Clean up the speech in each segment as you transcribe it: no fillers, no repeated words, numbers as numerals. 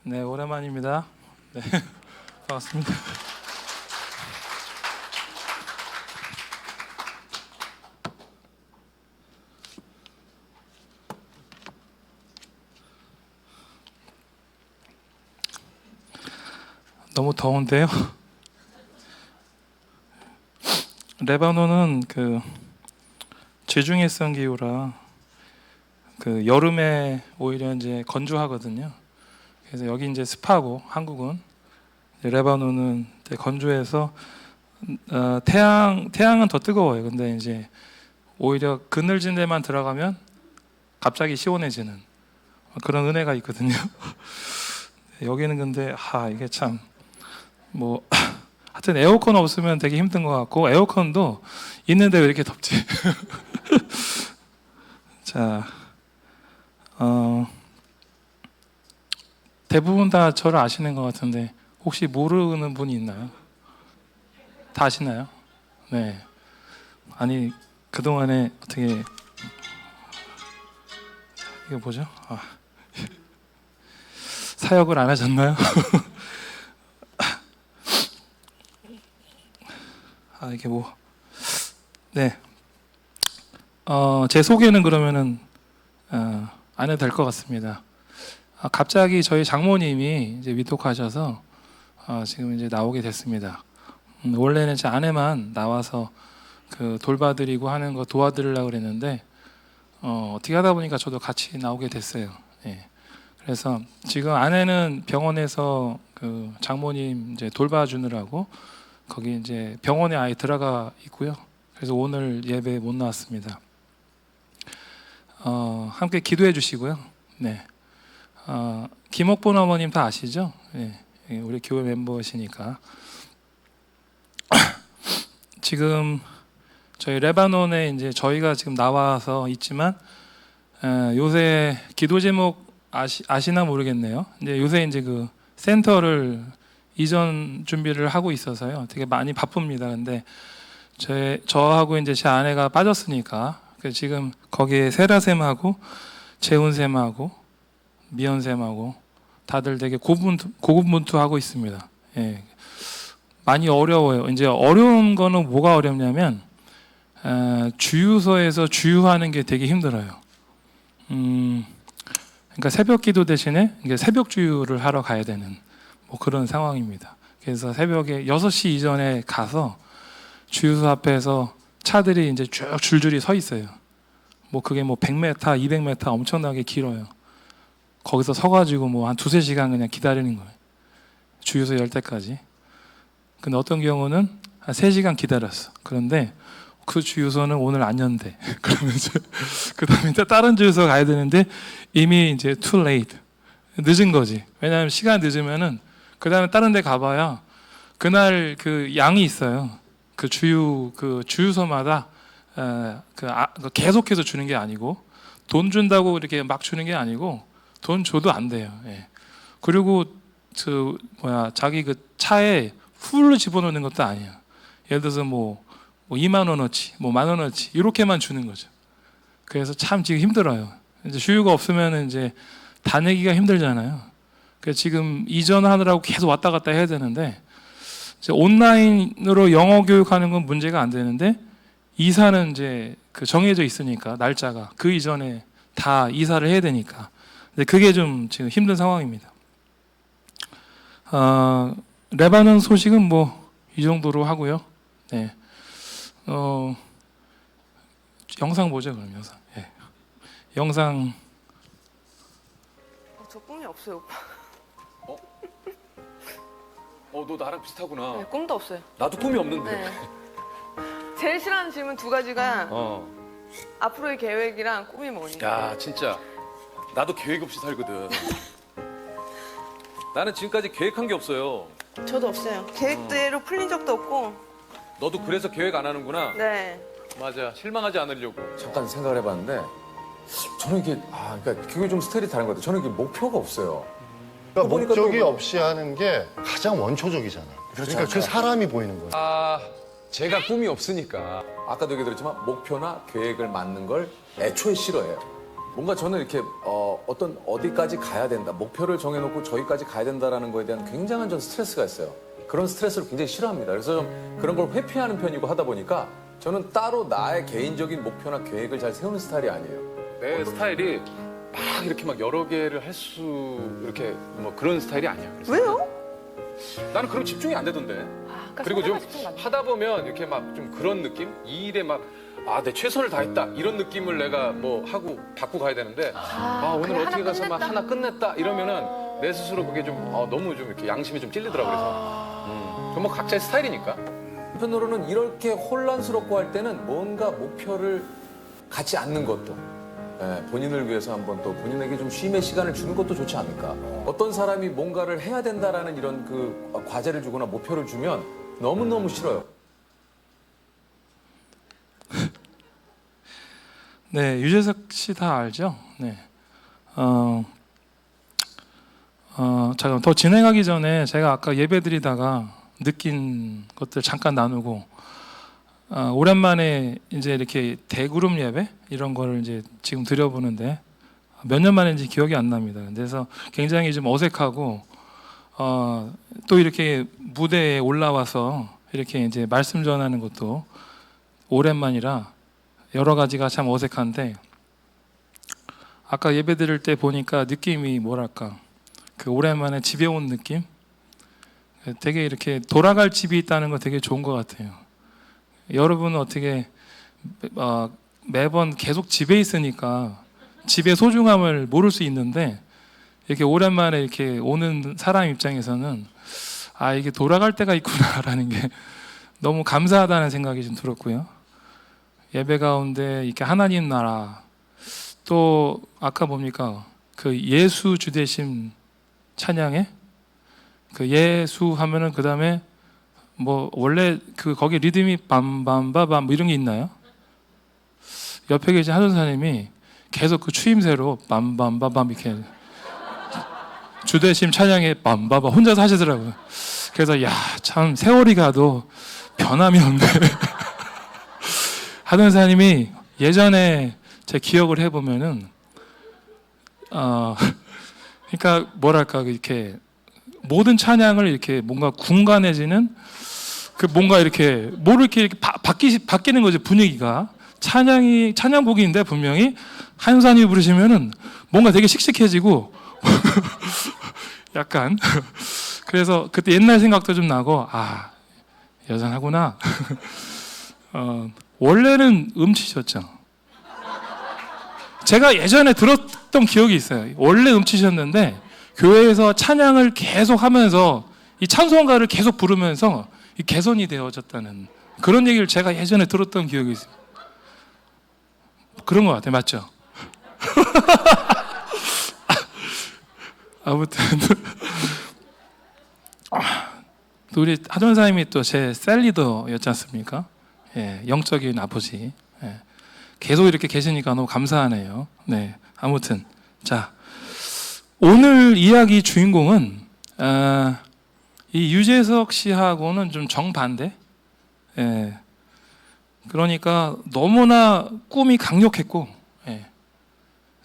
네, 오랜만입니다. 네, 반갑습니다. 너무 더운데요. 레바논은 그 지중해성 기후라 그 여름에 오히려 이제 건조하거든요. 그래서 여기 이제 습하고 한국은 레바논은 이제 건조해서 태양은 더 뜨거워요. 근데 이제 오히려 그늘진 데만 들어가면 갑자기 시원해지는 그런 은혜가 있거든요. 여기는 근데 이게 참 뭐 하여튼 에어컨 없으면 되게 힘든 것 같고 에어컨도 있는데 왜 이렇게 덥지? 자, 대부분 다 저를 아시는 것 같은데 혹시 모르는 분이 있나요? 다 아시나요? 네. 아니 그동안에 어떻게 이거 뭐죠? 사역을 안 하셨나요? 이게 뭐 네. 제 소개는 그러면은 안 해도 될 것 같습니다. 갑자기 저희 장모님이 이제 위독하셔서 지금 이제 나오게 됐습니다. 원래는 제 아내만 나와서 그 돌봐드리고 하는 거 도와드리려고 그랬는데 어떻게 하다 보니까 저도 같이 나오게 됐어요. 예. 그래서 지금 아내는 병원에서 그 장모님 이제 돌봐주느라고 거기 이제 병원에 아예 들어가 있고요. 그래서 오늘 예배 못 나왔습니다. 함께 기도해 주시고요. 네. 김옥본 어머님 다 아시죠? 네. 우리 교회 멤버시니까. 지금 저희 레바논에 이제 저희가 지금 나와서 있지만 요새 기도 제목 아시나 모르겠네요. 이제 요새 이제 그 센터를 이전 준비를 하고 있어서요. 되게 많이 바쁩니다. 근데 저하고 이제 제 아내가 빠졌으니까 지금 거기에 세라쌤하고 재훈쌤하고 미연쌤하고 다들 되게 고군분투하고 있습니다. 예. 많이 어려워요. 이제 어려운 거는 뭐가 어렵냐면 주유소에서 주유하는 게 되게 힘들어요. 그러니까 새벽 기도 대신에 새벽 주유를 하러 가야 되는 뭐 그런 상황입니다. 그래서 새벽에 6시 이전에 가서 주유소 앞에서 차들이 이제 쭉 줄줄이 서 있어요. 뭐 그게 뭐 100m, 200m 엄청나게 길어요. 거기서 서가지고 뭐 한 2-3시간 그냥 기다리는 거예요. 주유소 열 때까지. 근데 어떤 경우는 한 3시간 기다렸어. 그런데 그 주유소는 오늘 안 연대. 그러면 이제 그 다음에 다른 주유소 가야 되는데 이미 이제 too late. 늦은 거지. 왜냐하면 시간 늦으면은 그 다음에 다른 데 가봐야 그날 그 양이 있어요. 그 주유소마다 계속해서 주는 게 아니고 돈 준다고 이렇게 막 주는 게 아니고 돈 줘도 안 돼요. 예. 그리고 자기 그 차에 풀을 집어넣는 것도 아니야. 예를 들어서 뭐 2만 원어치, 뭐 1만 원어치 이렇게만 주는 거죠. 그래서 참 지금 힘들어요. 이제 주유가 없으면 이제 다니기가 힘들잖아요. 그래서 지금 이전하느라고 계속 왔다 갔다 해야 되는데 이제 온라인으로 영어 교육하는 건 문제가 안 되는데 이사는 이제 그 정해져 있으니까 날짜가 그 이전에 다 이사를 해야 되니까 근데 그게 좀 지금 힘든 상황입니다. 레바논 소식은 뭐 이 정도로 하고요. 네. 영상 보죠 그럼 영상. 예. 영상. 저 꿈이 없어요, 오빠. 너 나랑 비슷하구나. 네, 꿈도 없어요. 나도 꿈이 없는데. 네. 제일 싫어하는 질문 2가지가 어. 앞으로의 계획이랑 꿈이 뭐니? 야, 진짜 나도 계획 없이 살거든. 나는 지금까지 계획한 게 없어요. 저도 없어요. 계획대로 풀린 적도 없고. 너도 그래서 계획 안 하는구나. 네. 맞아. 실망하지 않으려고. 잠깐 생각을 해봤는데 저는 이게 그러니까 그게 좀 스타일이 다른 것 같아요. 저는 이게 목표가 없어요. 그러니까 보니까 목적이 또- 없이 하는 게 가장 원초적이잖아. 그러니까 그 사람이 보이는 거야. 제가 꿈이 없으니까 아까도 얘기 드렸지만 목표나 계획을 맞는 걸 애초에 싫어해요. 뭔가 저는 이렇게 어떤 어디까지 가야 된다, 목표를 정해놓고 저기까지 가야 된다라는 거에 대한 굉장한 전 스트레스가 있어요. 그런 스트레스를 굉장히 싫어합니다. 그래서 좀 그런 걸 회피하는 편이고 하다 보니까 저는 따로 나의 개인적인 목표나 계획을 잘 세우는 스타일이 아니에요. 내 스타일이 막 이렇게 막 여러 개를 할 수 이렇게 뭐 그런 스타일이 아니야. 그래서 왜요? 나는 그런 집중이 안 되던데. 그러니까 그리고 좀 상대방 집중 안 돼. 하다 보면 이렇게 막 좀 그런 느낌? 이 일에 막 내 최선을 다했다 이런 느낌을 내가 뭐 하고 받고 가야 되는데 오늘 그래, 어떻게 하나 가서 막 끝냈다. 하나 끝냈다 이러면은 내 스스로 그게 좀 너무 좀 이렇게 양심이 좀 찔리더라고 그래서 그건 뭐 각자의 스타일이니까. 한편으로는 이렇게 혼란스럽고 할 때는 뭔가 목표를 갖지 않는 것도 본인을 위해서 한번 또 본인에게 좀 쉼의 시간을 주는 것도 좋지 않을까. 어떤 사람이 뭔가를 해야 된다라는 이런 그 과제를 주거나 목표를 주면 너무너무 싫어요. 네, 유재석 씨 다 알죠? 네. 잠깐 더 진행하기 전에 제가 아까 예배 드리다가 느낀 것들 잠깐 나누고 오랜만에 이제 이렇게 대그룹 예배 이런 거를 이제 지금 드려보는데 몇 년 만인지 기억이 안 납니다. 그래서 굉장히 좀 어색하고 또 이렇게 무대에 올라와서 이렇게 이제 말씀 전하는 것도 오랜만이라 여러 가지가 참 어색한데 아까 예배 드릴 때 보니까 느낌이 뭐랄까 그 오랜만에 집에 온 느낌? 되게 이렇게 돌아갈 집이 있다는 거 되게 좋은 것 같아요. 여러분은 어떻게 매번 계속 집에 있으니까 집의 소중함을 모를 수 있는데 이렇게 오랜만에 이렇게 오는 사람 입장에서는 이게 돌아갈 때가 있구나라는 게 너무 감사하다는 생각이 좀 들었고요. 예배 가운데 이렇게 하나님 나라 또 아까 뭡니까 그 예수 주대심 찬양에 그 예수 하면은 그 다음에 뭐 원래 그 거기 리듬이 빰빰바밤 뭐 이런 게 있나요? 옆에 계신 하전사님이 계속 그 추임새로 빰빰바밤 이렇게 주대심 찬양에 빰바바 혼자서 하시더라고요. 그래서 참 세월이 가도 변함이 없네. 하전사님이 예전에 제 기억을 해보면은 그러니까 뭐랄까 이렇게 모든 찬양을 이렇게 뭔가 군간해지는 그 뭔가 이렇게 이렇게 바뀌는 거죠 분위기가. 찬양곡인데 분명히 한산이 부르시면은 뭔가 되게 씩씩해지고 약간 그래서 그때 옛날 생각도 좀 나고 여전하구나. 원래는 음치셨죠. 제가 예전에 들었던 기억이 있어요. 원래 음치셨는데 교회에서 찬양을 계속 하면서 이 찬송가를 계속 부르면서 이 개선이 되어졌다는 그런 얘기를 제가 예전에 들었던 기억이 있어요. 그런 것 같아요. 맞죠? 아무튼 또 우리 하전사님이 또 제 셀리더였지 않습니까? 영적인 아버지. 계속 이렇게 계시니까 너무 감사하네요. 네, 아무튼 자 오늘 이야기 주인공은 이 유재석 씨하고는 좀 정반대. 그러니까 너무나 꿈이 강력했고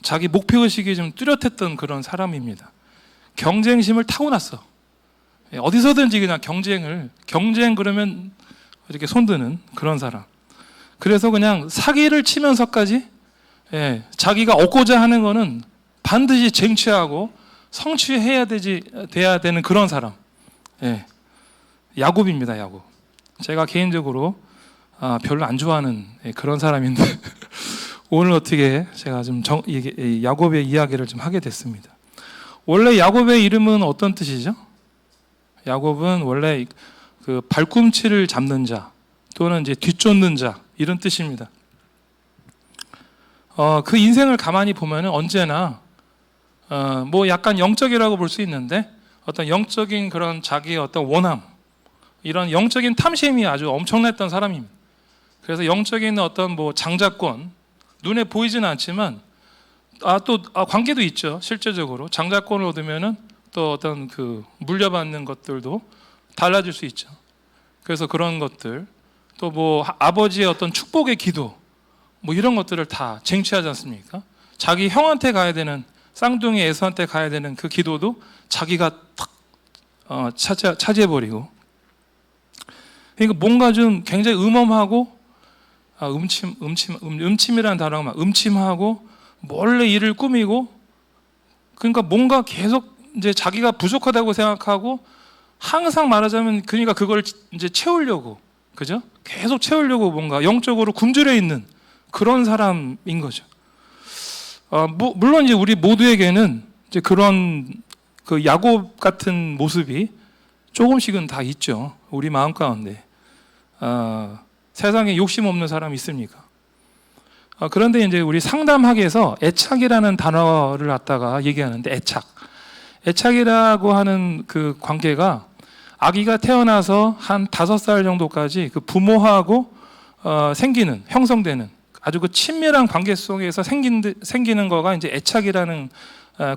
자기 목표의식이 좀 뚜렷했던 그런 사람입니다. 경쟁심을 타고났어. 어디서든지 그냥 경쟁 그러면 이렇게 손드는 그런 사람. 그래서 그냥 사기를 치면서까지 자기가 얻고자 하는 거는 반드시 쟁취하고 성취해야 돼야 되는 그런 사람. 야곱입니다, 야곱. 제가 개인적으로 별로 안 좋아하는 그런 사람인데 오늘 어떻게 제가 좀 야곱의 이야기를 좀 하게 됐습니다. 원래 야곱의 이름은 어떤 뜻이죠? 야곱은 원래 그 발꿈치를 잡는 자 또는 이제 뒤쫓는 자 이런 뜻입니다. 그 인생을 가만히 보면은 언제나 뭐 약간 영적이라고 볼 수 있는데 어떤 영적인 그런 자기의 어떤 원함 이런 영적인 탐심이 아주 엄청났던 사람입니다. 그래서 영적인 어떤 뭐 장자권 눈에 보이지는 않지만 또 관계도 있죠. 실제적으로 장자권을 얻으면은 또 어떤 그 물려받는 것들도 달라질 수 있죠. 그래서 그런 것들 또 뭐 아버지의 어떤 축복의 기도 뭐 이런 것들을 다 쟁취하지 않습니까? 자기 형한테 가야 되는, 쌍둥이 에서한테 가야 되는 그 기도도 자기가 탁 차지해버리고. 그러니까 뭔가 좀 굉장히 음험하고, 음침이라는 단어가 막 음침하고, 몰래 일을 꾸미고, 그러니까 뭔가 계속 이제 자기가 부족하다고 생각하고, 항상 말하자면 그러니까 그걸 이제 채우려고, 그죠? 계속 채우려고 뭔가 영적으로 굶주려 있는 그런 사람인 거죠. 물론 이제 우리 모두에게는 이제 그런 그 야곱 같은 모습이 조금씩은 다 있죠. 우리 마음 가운데. 세상에 욕심 없는 사람이 있습니까? 그런데 이제 우리 상담학에서 애착이라는 단어를 갖다가 얘기하는데, 애착이라고 하는 그 관계가 아기가 태어나서 한 5살 정도까지 그 부모하고 형성되는 아주 그 친밀한 관계 속에서 생기는 거가 이제 애착이라는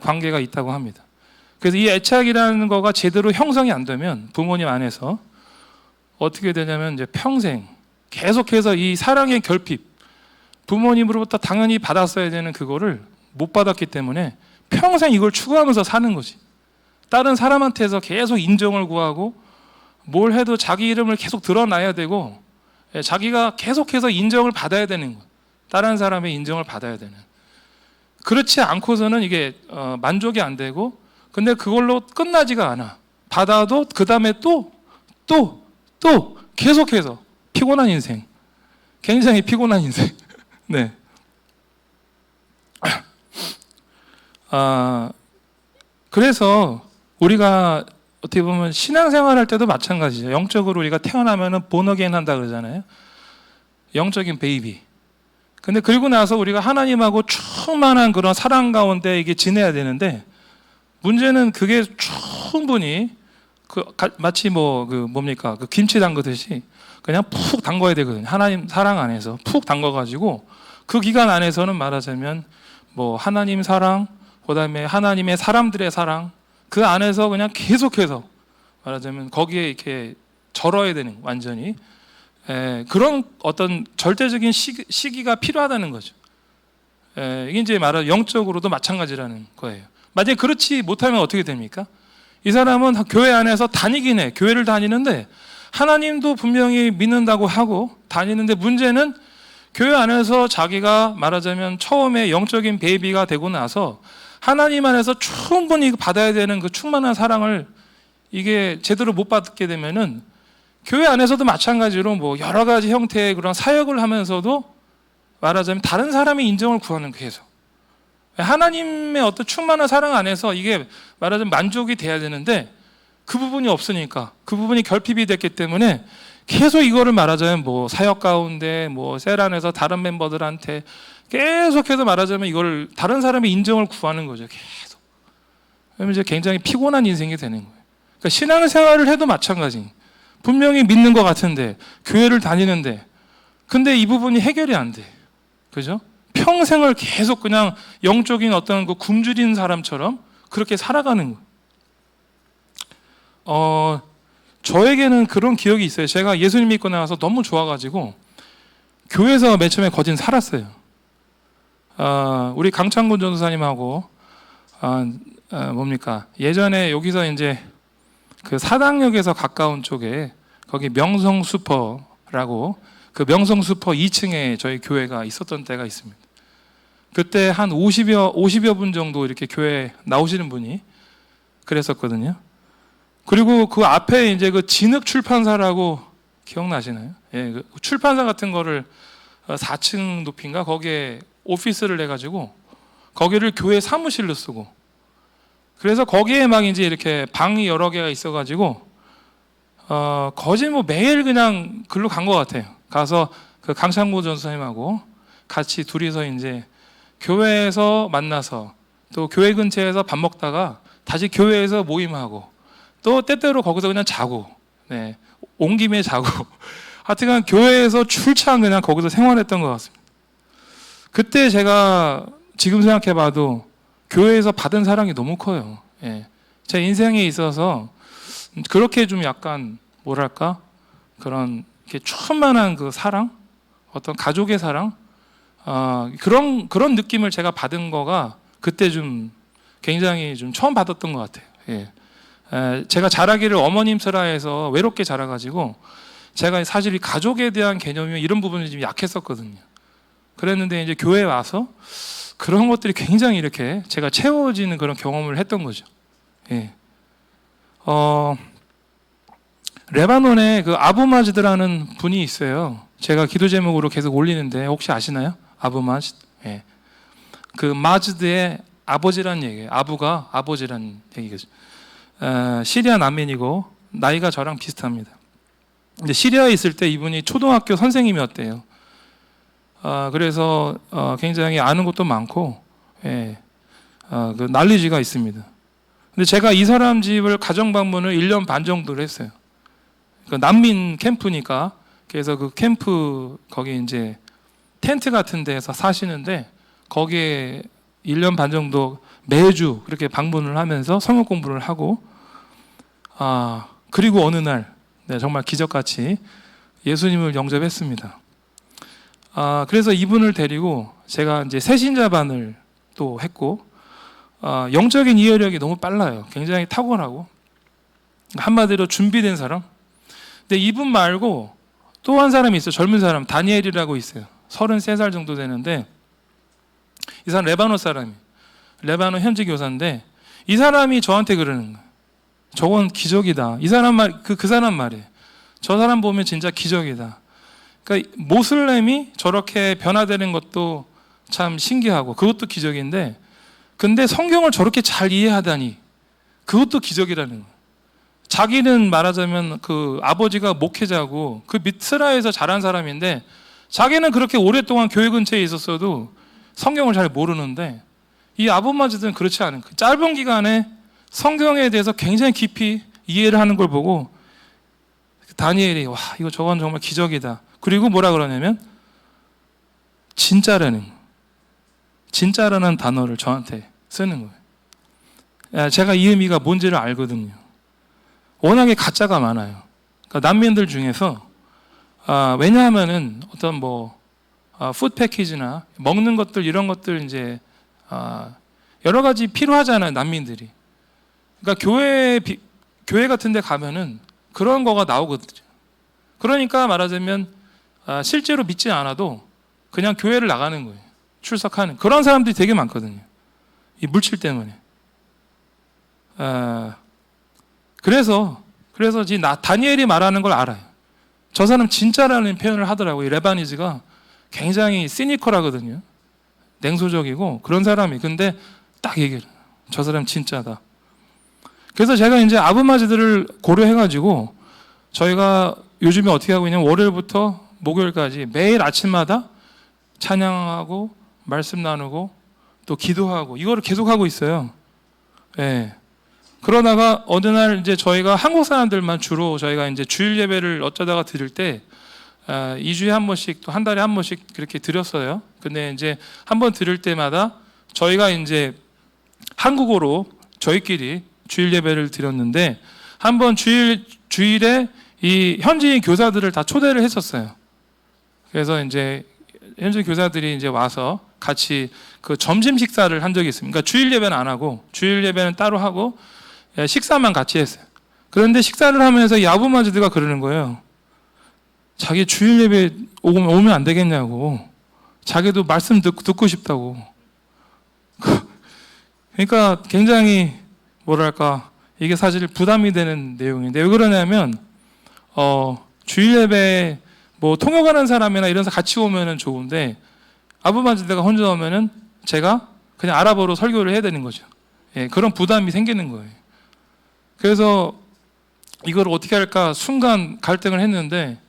관계가 있다고 합니다. 그래서 이 애착이라는 거가 제대로 형성이 안 되면 부모님 안에서 어떻게 되냐면 이제 평생 계속해서 이 사랑의 결핍, 부모님으로부터 당연히 받았어야 되는 그거를 못 받았기 때문에 평생 이걸 추구하면서 사는 거지. 다른 사람한테서 계속 인정을 구하고 뭘 해도 자기 이름을 계속 드러나야 되고, 자기가 계속해서 인정을 받아야 되는 것, 다른 사람의 인정을 받아야 되는. 그렇지 않고서는 이게 만족이 안 되고, 근데 그걸로 끝나지가 않아. 받아도 그 다음에 또 계속해서 피곤한 인생, 굉장히 피곤한 인생. 네. 그래서 우리가 어떻게 보면 신앙생활 할 때도 마찬가지죠. 영적으로 우리가 태어나면은 본어게인 한다 그러잖아요. 영적인 베이비. 근데 그리고 나서 우리가 하나님하고 충만한 그런 사랑 가운데 이게 지내야 되는데, 문제는 그게 충분히 마치 그 김치 담그듯이 그냥 푹 담궈야 되거든요. 하나님 사랑 안에서 푹 담궈가지고 그 기간 안에서는 말하자면 뭐 하나님 사랑, 그다음에 하나님의 사람들의 사랑, 그 안에서 그냥 계속해서 말하자면 거기에 이렇게 절어야 되는, 완전히 그런 어떤 절대적인 시기가 필요하다는 거죠. 이게 이제 영적으로도 마찬가지라는 거예요. 만약에 그렇지 못하면 어떻게 됩니까? 이 사람은 교회 안에서 다니긴 해. 교회를 다니는데 하나님도 분명히 믿는다고 하고 다니는데, 문제는 교회 안에서 자기가 말하자면 처음에 영적인 베이비가 되고 나서 하나님 안에서 충분히 받아야 되는 그 충만한 사랑을 이게 제대로 못 받게 되면은, 교회 안에서도 마찬가지로 뭐 여러 가지 형태의 그런 사역을 하면서도 말하자면 다른 사람의 인정을 구하는, 계속 하나님의 어떤 충만한 사랑 안에서 이게 말하자면 만족이 돼야 되는데 그 부분이 없으니까, 그 부분이 결핍이 됐기 때문에 계속 이거를 말하자면 뭐 사역 가운데 뭐 셀 안에서 다른 멤버들한테 계속해서 말하자면 이걸 다른 사람의 인정을 구하는 거죠. 계속. 그러면 이제 굉장히 피곤한 인생이 되는 거예요. 그러니까 신앙생활을 해도 마찬가지. 분명히 믿는 것 같은데, 교회를 다니는데, 근데 이 부분이 해결이 안 돼. 그죠? 평생을 계속 그냥 영적인 어떤 그 굶주린 사람처럼 그렇게 살아가는 거예요. 저에게는 그런 기억이 있어요. 제가 예수님 믿고 나와서 너무 좋아가지고 교회에서 맨 처음에 거진 살았어요. 우리 강창곤 전도사님하고 예전에 여기서 이제 그 사당역에서 가까운 쪽에 거기 명성슈퍼라고, 그 명성슈퍼 2층에 저희 교회가 있었던 때가 있습니다. 그때 한 50여 분 정도 이렇게 교회 나오시는 분이 그랬었거든요. 그리고 그 앞에 이제 그 진흙 출판사라고 기억나시나요? 예, 그 출판사 같은 거를 4층 높이인가 거기에 오피스를 내가지고 거기를 교회 사무실로 쓰고, 그래서 거기에 막 이제 이렇게 방이 여러 개가 있어가지고 거의 뭐 매일 그냥 글로 간 것 같아요. 가서 그 강창모 전사님하고 같이 둘이서 이제 교회에서 만나서 또 교회 근처에서 밥 먹다가 다시 교회에서 모임하고 또 때때로 거기서 그냥 자고, 네, 온 김에 자고 하여튼간 교회에서 출장 그냥 거기서 생활했던 것 같습니다. 그때 제가 지금 생각해봐도 교회에서 받은 사랑이 너무 커요. 예. 제 인생에 있어서 그렇게 좀 약간 뭐랄까 그런 이렇게 충만한 그 사랑, 어떤 가족의 사랑, 그런 느낌을 제가 받은 거가 그때 좀 굉장히 좀 처음 받았던 것 같아요. 예. 제가 자라기를 어머님 슬하에서 외롭게 자라가지고 제가 사실 이 가족에 대한 개념이 이런 부분이 좀 약했었거든요. 그랬는데 이제 교회에 와서 그런 것들이 굉장히 이렇게 제가 채워지는 그런 경험을 했던 거죠. 예. 레바논에 그 아부마즈드라는 분이 있어요. 제가 기도 제목으로 계속 올리는데 혹시 아시나요? 아부마즈드. 예. 그 마즈드의 아버지란 얘기예요. 아부가 아버지란 얘기죠. 시리아 난민이고 나이가 저랑 비슷합니다. 근데 시리아에 있을 때 이분이 초등학교 선생님이었대요. 그래서 굉장히 아는 것도 많고, 예, 그 난리지가 있습니다. 근데 제가 이 사람 집을 가정 방문을 1년 반 정도를 했어요. 그 난민 캠프니까 그래서 그 캠프 거기 이제 텐트 같은 데서 사시는데 거기에 1년 반 정도 매주 그렇게 방문을 하면서 성경 공부를 하고 그리고 어느 날 네, 정말 기적같이 예수님을 영접했습니다. 그래서 이분을 데리고 제가 이제 새신자반을 또 했고 영적인 이해력이 너무 빨라요. 굉장히 탁월하고 한마디로 준비된 사람. 근데 이분 말고 또 한 사람이 있어요. 젊은 사람 다니엘이라고 있어요. 33살 정도 되는데 이 사람 레바논 사람이 레바논 현지 교사인데 이 사람이 저한테 그러는 거예요. 저건 기적이다. 이 사람 말 그 사람 말이에요. 저 사람 보면 진짜 기적이다. 그러니까 모슬렘이 저렇게 변화되는 것도 참 신기하고 그것도 기적인데 근데 성경을 저렇게 잘 이해하다니 그것도 기적이라는 거예요. 자기는 말하자면 그 아버지가 목회자고 그 미스라에서 자란 사람인데 자기는 그렇게 오랫동안 교회 근처에 있었어도 성경을 잘 모르는데 이 아부마즈들은 그렇지 않은 거예요. 짧은 기간에 성경에 대해서 굉장히 깊이 이해를 하는 걸 보고 다니엘이 와 이거 저건 정말 기적이다. 그리고 뭐라 그러냐면 진짜라는 단어를 저한테 쓰는 거예요. 제가 이 의미가 뭔지를 알거든요. 워낙에 가짜가 많아요. 그러니까 난민들 중에서 왜냐하면은 어떤 푸드 패키지나 먹는 것들 이런 것들 이제 여러 가지 필요하잖아요. 난민들이. 그러니까 교회 같은 데 가면은 그런 거가 나오거든요. 그러니까 말하자면 실제로 믿지 않아도 그냥 교회를 나가는 거예요. 출석하는 그런 사람들이 되게 많거든요. 이 물질 때문에. 그래서 다니엘이 말하는 걸 알아요. 저 사람 진짜라는 표현을 하더라고요. 이 레바니즈가 굉장히 시니컬하거든요. 냉소적이고 그런 사람이. 근데 딱 얘기를 해요. 저 사람 진짜다. 그래서 제가 이제 아부마즈들을 고려해가지고 저희가 요즘에 어떻게 하고 있냐면 월요일부터 목요일까지 매일 아침마다 찬양하고 말씀 나누고 또 기도하고 이거를 계속 하고 있어요. 예. 그러다가 어느 날 이제 저희가 한국 사람들만 주로 저희가 이제 주일 예배를 어쩌다가 드릴 때 2주에 한 번씩 또 한 달에 한 번씩 그렇게 드렸어요. 근데 이제 한 번 드릴 때마다 저희가 이제 한국어로 저희끼리 주일 예배를 드렸는데 한 번 주일에 이 현지인 교사들을 다 초대를 했었어요. 그래서 이제 현지 교사들이 이제 와서 같이 그 점심 식사를 한 적이 있습니다. 그러니까 주일 예배는 안 하고 주일 예배는 따로 하고 식사만 같이 했어요. 그런데 식사를 하면서 이 아부마즈드가 그러는 거예요. 자기 주일 예배 오면 안 되겠냐고. 자기도 말씀 듣고 싶다고. 그러니까 굉장히 뭐랄까 이게 사실 부담이 되는 내용인데 왜 그러냐면 주일 예배 통역하는 사람이나 이런 사람 같이 오면은 좋은데 아부마즈드가 혼자 오면은 제가 그냥 아랍어로 설교를 해야 되는 거죠. 예, 그런 부담이 생기는 거예요. 그래서 이걸 어떻게 할까 순간 갈등을 했는데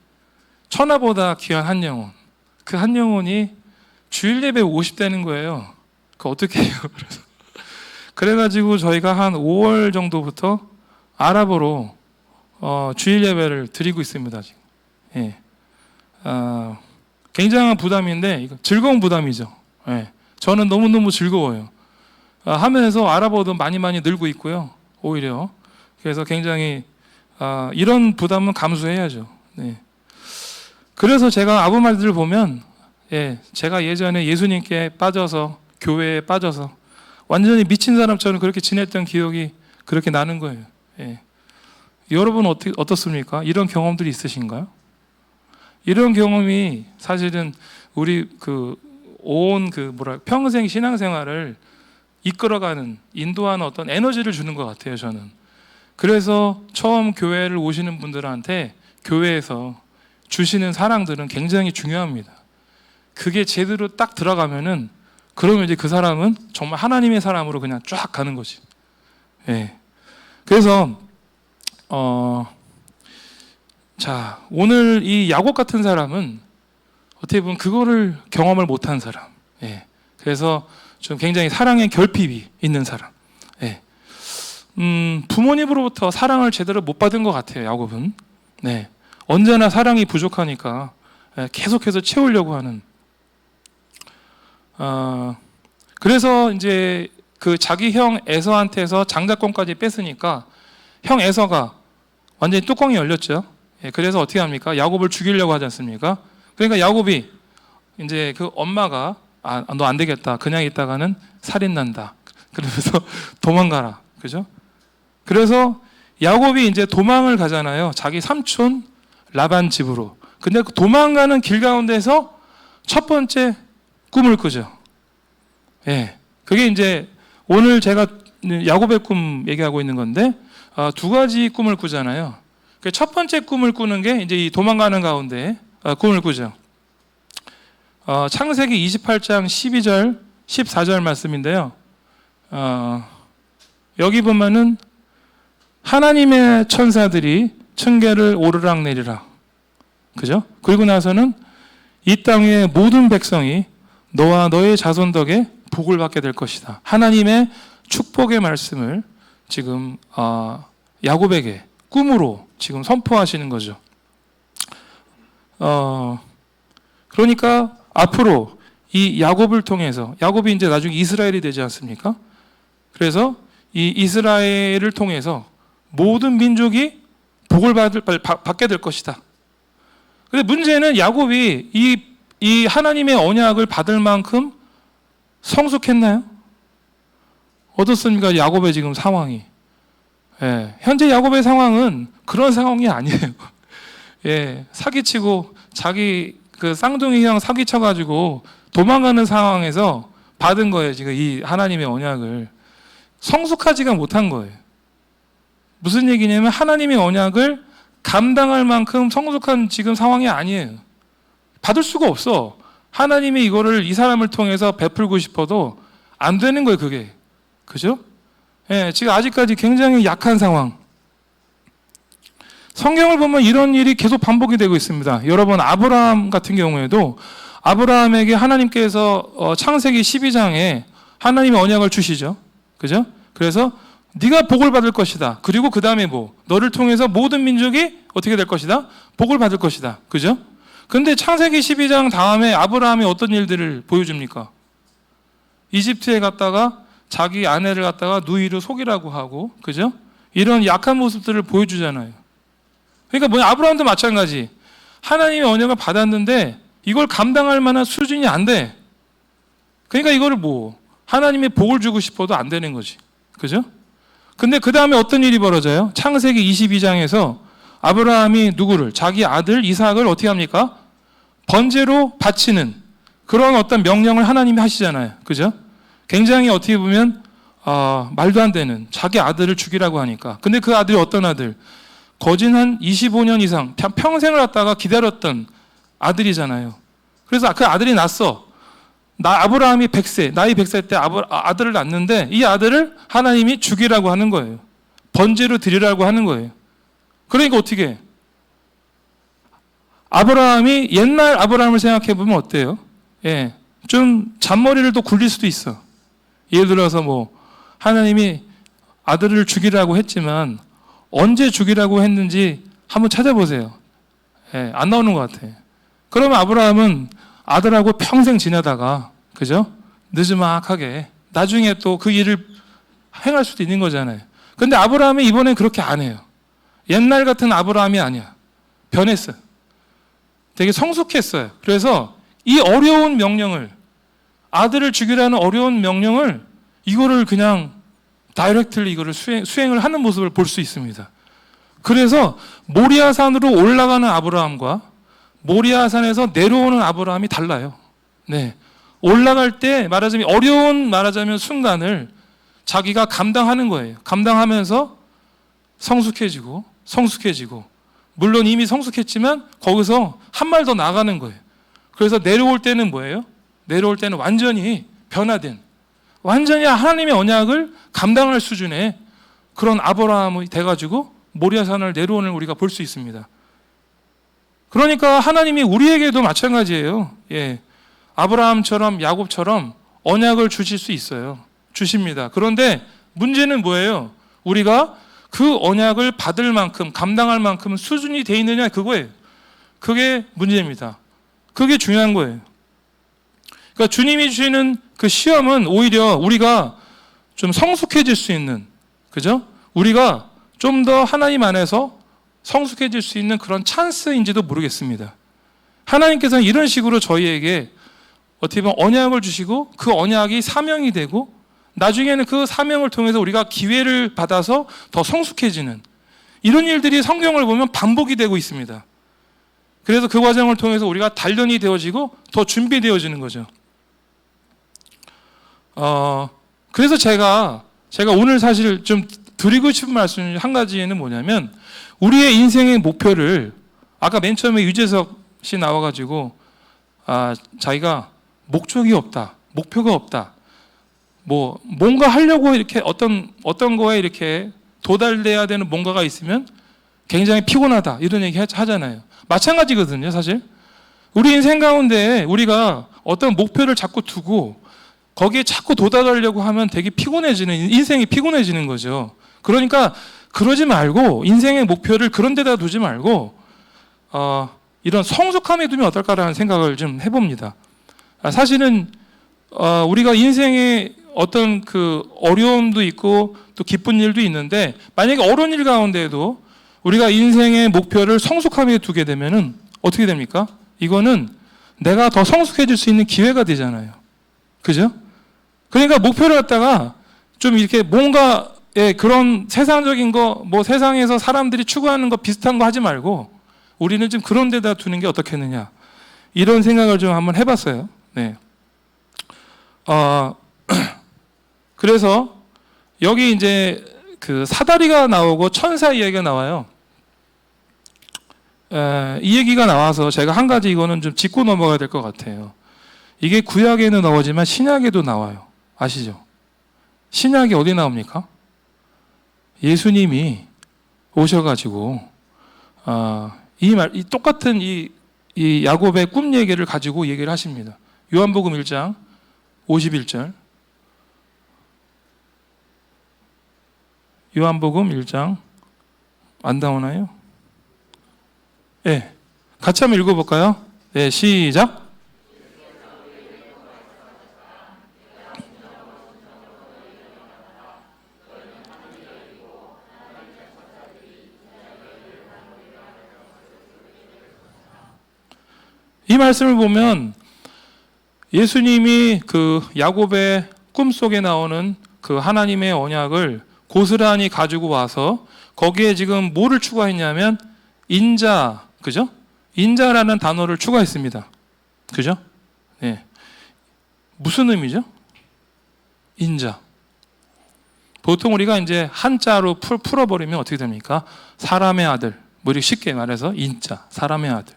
천하보다 귀한 한 영혼, 그 한 영혼이 주일 예배 50대는 거예요. 그거 어떻게 해요? 그래가지고 저희가 한 5월 정도부터 아랍어로 주일 예배를 드리고 있습니다. 지금. 예. 굉장한 부담인데 즐거운 부담이죠. 예. 저는 너무너무 즐거워요. 하면서 아랍어도 많이 늘고 있고요. 오히려. 그래서 굉장히 이런 부담은 감수해야죠. 네. 그래서 제가 아부마즈들 보면 예, 제가 예전에 예수님께 빠져서 교회에 빠져서 완전히 미친 사람처럼 그렇게 지냈던 기억이 그렇게 나는 거예요. 예. 여러분 어떻습니까? 이런 경험들이 있으신가요? 이런 경험이 사실은 우리 평생 신앙생활을 이끌어가는, 인도하는 어떤 에너지를 주는 것 같아요, 저는. 그래서 처음 교회를 오시는 분들한테 교회에서 주시는 사랑들은 굉장히 중요합니다. 그게 제대로 딱 들어가면은, 그러면 이제 그 사람은 정말 하나님의 사람으로 그냥 쫙 가는 거지. 예. 그래서, 자, 오늘 이 야곱 같은 사람은 어떻게 보면 그거를 경험을 못한 사람. 예. 그래서 좀 굉장히 사랑의 결핍이 있는 사람. 예. 부모님으로부터 사랑을 제대로 못 받은 것 같아요, 야곱은. 네. 언제나 사랑이 부족하니까 계속해서 채우려고 하는. 그래서 이제 그 자기 형 에서한테서 장자권까지 뺐으니까 형 에서가 완전히 뚜껑이 열렸죠. 예. 그래서 어떻게 합니까? 야곱을 죽이려고 하지 않습니까? 그러니까 야곱이 이제 그 엄마가 너 안 되겠다. 그냥 있다가는 살인 난다. 그러면서 도망가라. 그죠? 그래서 야곱이 이제 도망을 가잖아요. 자기 삼촌 라반 집으로. 근데 그 도망가는 길 가운데서 첫 번째 꿈을 꾸죠. 예. 그게 이제 오늘 제가 야곱의 꿈 얘기하고 있는 건데, 두 가지 꿈을 꾸잖아요. 첫 번째 꿈을 꾸는 게 이제 이 도망가는 가운데 꿈을 꾸죠. 창세기 28장 12절, 14절 말씀인데요. 여기 보면은 하나님의 천사들이 층계를 오르락 내리락. 그죠? 그리고 나서는 이 땅의 모든 백성이 너와 너의 자손 덕에 복을 받게 될 것이다. 하나님의 축복의 말씀을 지금 야곱에게 꿈으로 지금 선포하시는 거죠. 그러니까 앞으로 이 야곱을 통해서, 야곱이 이제 나중에 이스라엘이 되지 않습니까? 그래서 이 이스라엘을 통해서 모든 민족이 복을 받게 될 것이다. 근데 문제는 야곱이 이 하나님의 언약을 받을 만큼 성숙했나요? 어떻습니까? 야곱의 지금 상황이. 예, 현재 야곱의 상황은 그런 상황이 아니에요. 예, 사기치고 자기 그 쌍둥이 형 사기쳐가지고 도망가는 상황에서 받은 거예요. 지금 이 하나님의 언약을. 성숙하지가 못한 거예요. 무슨 얘기냐면 하나님의 언약을 감당할 만큼 성숙한 지금 상황이 아니에요. 받을 수가 없어. 하나님이 이거를 이 사람을 통해서 베풀고 싶어도 안 되는 거예요, 그게. 그죠? 예, 지금 아직까지 굉장히 약한 상황. 성경을 보면 이런 일이 계속 반복이 되고 있습니다. 여러분, 아브라함 같은 경우에도 아브라함에게 하나님께서 창세기 12장에 하나님의 언약을 주시죠. 그죠? 그래서 네가 복을 받을 것이다. 그리고 그 다음에 뭐? 너를 통해서 모든 민족이 어떻게 될 것이다? 복을 받을 것이다. 그죠? 근데 창세기 12장 다음에 아브라함이 어떤 일들을 보여줍니까? 이집트에 갔다가 자기 아내를 갖다가 누이를 속이라고 하고, 그죠? 이런 약한 모습들을 보여주잖아요. 그러니까 뭐냐, 아브라함도 마찬가지. 하나님의 언약을 받았는데 이걸 감당할 만한 수준이 안 돼. 그러니까 이거를 뭐 하나님의 복을 주고 싶어도 안 되는 거지. 그죠? 근데 그 다음에 어떤 일이 벌어져요? 창세기 22장에서 아브라함이 누구를? 자기 아들 이삭을 어떻게 합니까? 번제로 바치는 그런 어떤 명령을 하나님이 하시잖아요. 그죠? 굉장히 어떻게 보면 말도 안 되는 자기 아들을 죽이라고 하니까. 근데 그 아들이 어떤 아들? 거진 한 25년 이상 평생을 갖다가 기다렸던 아들이잖아요. 그래서 그 아들이 낳았어. 아브라함이 100세, 나이 100세 때 아들을 낳는데 이 아들을 하나님이 죽이라고 하는 거예요. 번제로 드리라고 하는 거예요. 그러니까 어떻게 해? 아브라함이 옛날 아브라함을 생각해 보면 어때요? 예, 좀 잔머리를 또 굴릴 수도 있어. 예를 들어서 뭐 하나님이 아들을 죽이라고 했지만 언제 죽이라고 했는지 한번 찾아보세요. 예, 안 나오는 것 같아. 그러면 아브라함은 아들하고 평생 지내다가, 그죠? 느지막하게 나중에 또 그 일을 행할 수도 있는 거잖아요. 근데 아브라함이 이번엔 그렇게 안 해요. 옛날 같은 아브라함이 아니야. 변했어요. 되게 성숙했어요. 그래서 이 어려운 명령을, 아들을 죽이라는 어려운 명령을 이거를 그냥 다이렉트리 이거를 수행을 하는 모습을 볼 수 있습니다. 그래서 모리아산으로 올라가는 아브라함과 모리아산에서 내려오는 아브라함이 달라요. 네. 올라갈 때 말하자면 순간을 자기가 감당하는 거예요. 감당하면서 성숙해지고 물론 이미 성숙했지만 거기서 한 발 더 나가는 거예요. 그래서 내려올 때는 뭐예요? 내려올 때는 완전히 변화된, 완전히 하나님의 언약을 감당할 수준의 그런 아브라함이 돼가지고 모리아산을 내려오는 우리가 볼 수 있습니다. 그러니까 하나님이 우리에게도 마찬가지예요. 예. 아브라함처럼 야곱처럼 언약을 주실 수 있어요. 주십니다. 그런데 문제는 뭐예요? 우리가 그 언약을 받을 만큼, 감당할 만큼 수준이 돼 있느냐, 그거예요. 그게 문제입니다. 그게 중요한 거예요. 그러니까 주님이 주시는 그 시험은 오히려 우리가 좀 성숙해질 수 있는, 그죠? 우리가 좀 더 하나님 안에서 성숙해질 수 있는 그런 찬스인지도 모르겠습니다. 하나님께서는 이런 식으로 저희에게 어떻게 보면 언약을 주시고 그 언약이 사명이 되고 나중에는 그 사명을 통해서 우리가 기회를 받아서 더 성숙해지는 이런 일들이 성경을 보면 반복이 되고 있습니다. 그래서 그 과정을 통해서 우리가 단련이 되어지고 더 준비되어지는 거죠. 그래서 제가 오늘 사실 좀 드리고 싶은 말씀 한 가지는 뭐냐면 우리의 인생의 목표를 아까 맨 처음에 유재석 씨 나와가지고 자기가 목적이 없다, 목표가 없다, 뭐 뭔가 하려고 이렇게 어떤 거에 이렇게 도달돼야 되는 뭔가가 있으면 굉장히 피곤하다 이런 얘기 하잖아요. 마찬가지거든요, 사실. 우리 인생 가운데 우리가 어떤 목표를 자꾸 두고 거기에 자꾸 도달하려고 하면 되게 인생이 피곤해지는 거죠. 그러니까 그러지 말고 인생의 목표를 그런 데다 두지 말고 이런 성숙함에 두면 어떨까라는 생각을 좀 해봅니다. 사실은 우리가 인생에 어떤 그 어려움도 있고 또 기쁜 일도 있는데 만약에 어려운 일 가운데에도 우리가 인생의 목표를 성숙함에 두게 되면은 어떻게 됩니까? 이거는 내가 더 성숙해질 수 있는 기회가 되잖아요. 그죠? 그러니까 목표를 갖다가 좀 이렇게 뭔가 그런 세상적인 거, 뭐 세상에서 사람들이 추구하는 거 비슷한 거 하지 말고 우리는 좀 그런 데다 두는 게 어떻겠느냐. 이런 생각을 좀 한번 해봤어요. 네. 그래서 여기 이제 그 사다리가 나오고 천사 이야기가 나와요. 이 얘기가 나와서 제가 한 가지 이거는 좀 짚고 넘어가야 될 것 같아요. 이게 구약에는 나오지만 신약에도 나와요. 아시죠? 신약이 어디 나옵니까? 예수님이 오셔가지고 이 똑같은 이 야곱의 꿈 얘기를 가지고 얘기를 하십니다. 요한복음 1장 51절. 요한복음 1장 안 나오나요? 네, 같이 한번 읽어볼까요? 네, 시작. 이 말씀을 보면 예수님이 그 야곱의 꿈속에 나오는 그 하나님의 언약을 고스란히 가지고 와서 거기에 지금 뭐를 추가했냐면 인자, 그죠? 인자라는 단어를 추가했습니다. 그죠? 네. 무슨 의미죠? 인자. 보통 우리가 이제 한자로 풀어버리면 어떻게 됩니까? 사람의 아들. 뭐 이렇게 쉽게 말해서 인자, 사람의 아들.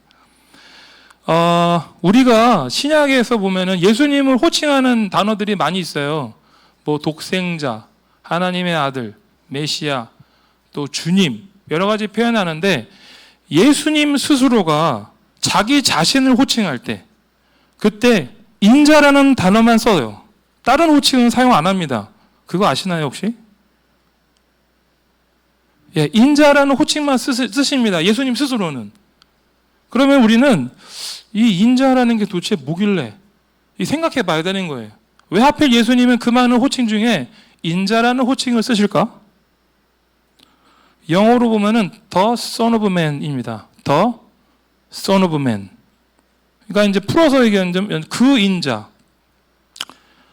우리가 신약에서 보면은 예수님을 호칭하는 단어들이 많이 있어요. 뭐 독생자, 하나님의 아들, 메시아, 또 주님, 여러 가지 표현하는데 예수님 스스로가 자기 자신을 호칭할 때 그때 인자라는 단어만 써요. 다른 호칭은 사용 안 합니다. 그거 아시나요 혹시? 예, 인자라는 호칭만 쓰십니다. 예수님 스스로는. 그러면 우리는 이 인자라는 게 도대체 뭐길래 생각해 봐야 되는 거예요. 왜 하필 예수님은 그 많은 호칭 중에 인자라는 호칭을 쓰실까? 영어로 보면은 The Son of Man입니다. The Son of Man. 그러니까 이제 풀어서 얘기하면 그 인자.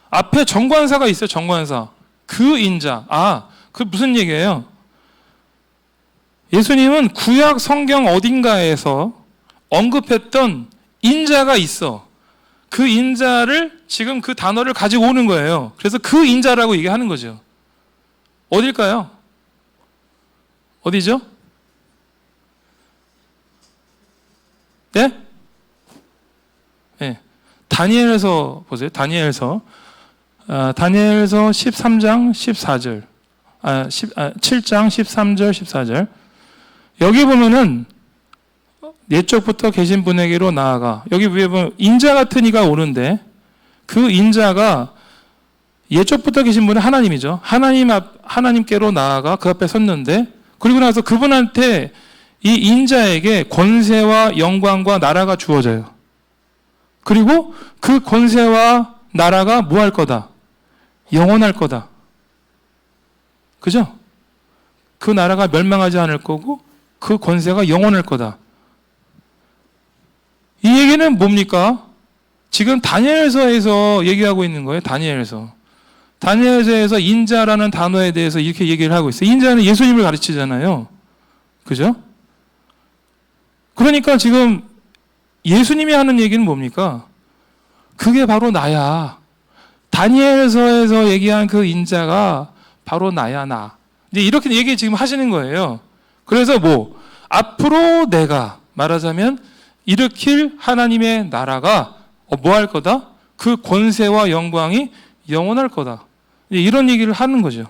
앞에 정관사가 있어요. 정관사. 그 인자. 그 무슨 얘기예요? 예수님은 구약 성경 어딘가에서 언급했던 인자가 있어. 그 인자를 지금 그 단어를 가지고 오는 거예요. 그래서 그 인자라고 얘기하는 거죠. 어딜까요? 어디죠? 네? 네. 다니엘서 보세요. 다니엘서 13장 14절. 7장 13절 14절. 여기 보면은 옛적부터 계신 분에게로 나아가. 여기 위에 보면 인자 같은 이가 오는데 그 인자가 옛적부터 계신 분은 하나님이죠. 하나님께로 나아가 그 앞에 섰는데 그리고 나서 그분한테 이 인자에게 권세와 영광과 나라가 주어져요. 그리고 그 권세와 나라가 뭐 할 거다? 영원할 거다. 그죠? 그 나라가 멸망하지 않을 거고 그 권세가 영원할 거다. 이 얘기는 뭡니까? 지금 다니엘서에서 얘기하고 있는 거예요. 다니엘서에서 인자라는 단어에 대해서 이렇게 얘기를 하고 있어요. 인자는 예수님을 가르치잖아요. 그죠? 그러니까 지금 예수님이 하는 얘기는 뭡니까? 그게 바로 나야. 다니엘서에서 얘기한 그 인자가 바로 나야, 나. 이제 이렇게 얘기 지금 하시는 거예요. 그래서 앞으로 내가 말하자면 일으킬 하나님의 나라가 뭐 할 거다? 그 권세와 영광이 영원할 거다. 이런 얘기를 하는 거죠.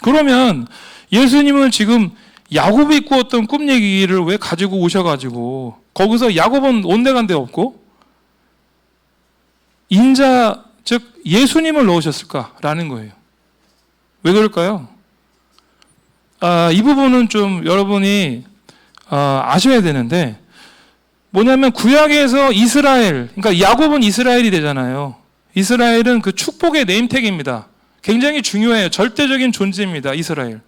그러면 예수님은 지금 야곱이 꾸었던 꿈 얘기를 왜 가지고 오셔가지고 거기서 야곱은 온데간데 없고 인자 즉 예수님을 넣으셨을까라는 거예요. 왜 그럴까요? 이 부분은 좀 여러분이 아셔야 되는데 뭐냐면 구약에서 이스라엘, 그러니까 야곱은 이스라엘이 되잖아요. 이스라엘은 그 축복의 네임택입니다. 굉장히 중요해요. 절대적인 존재입니다. 이스라엘.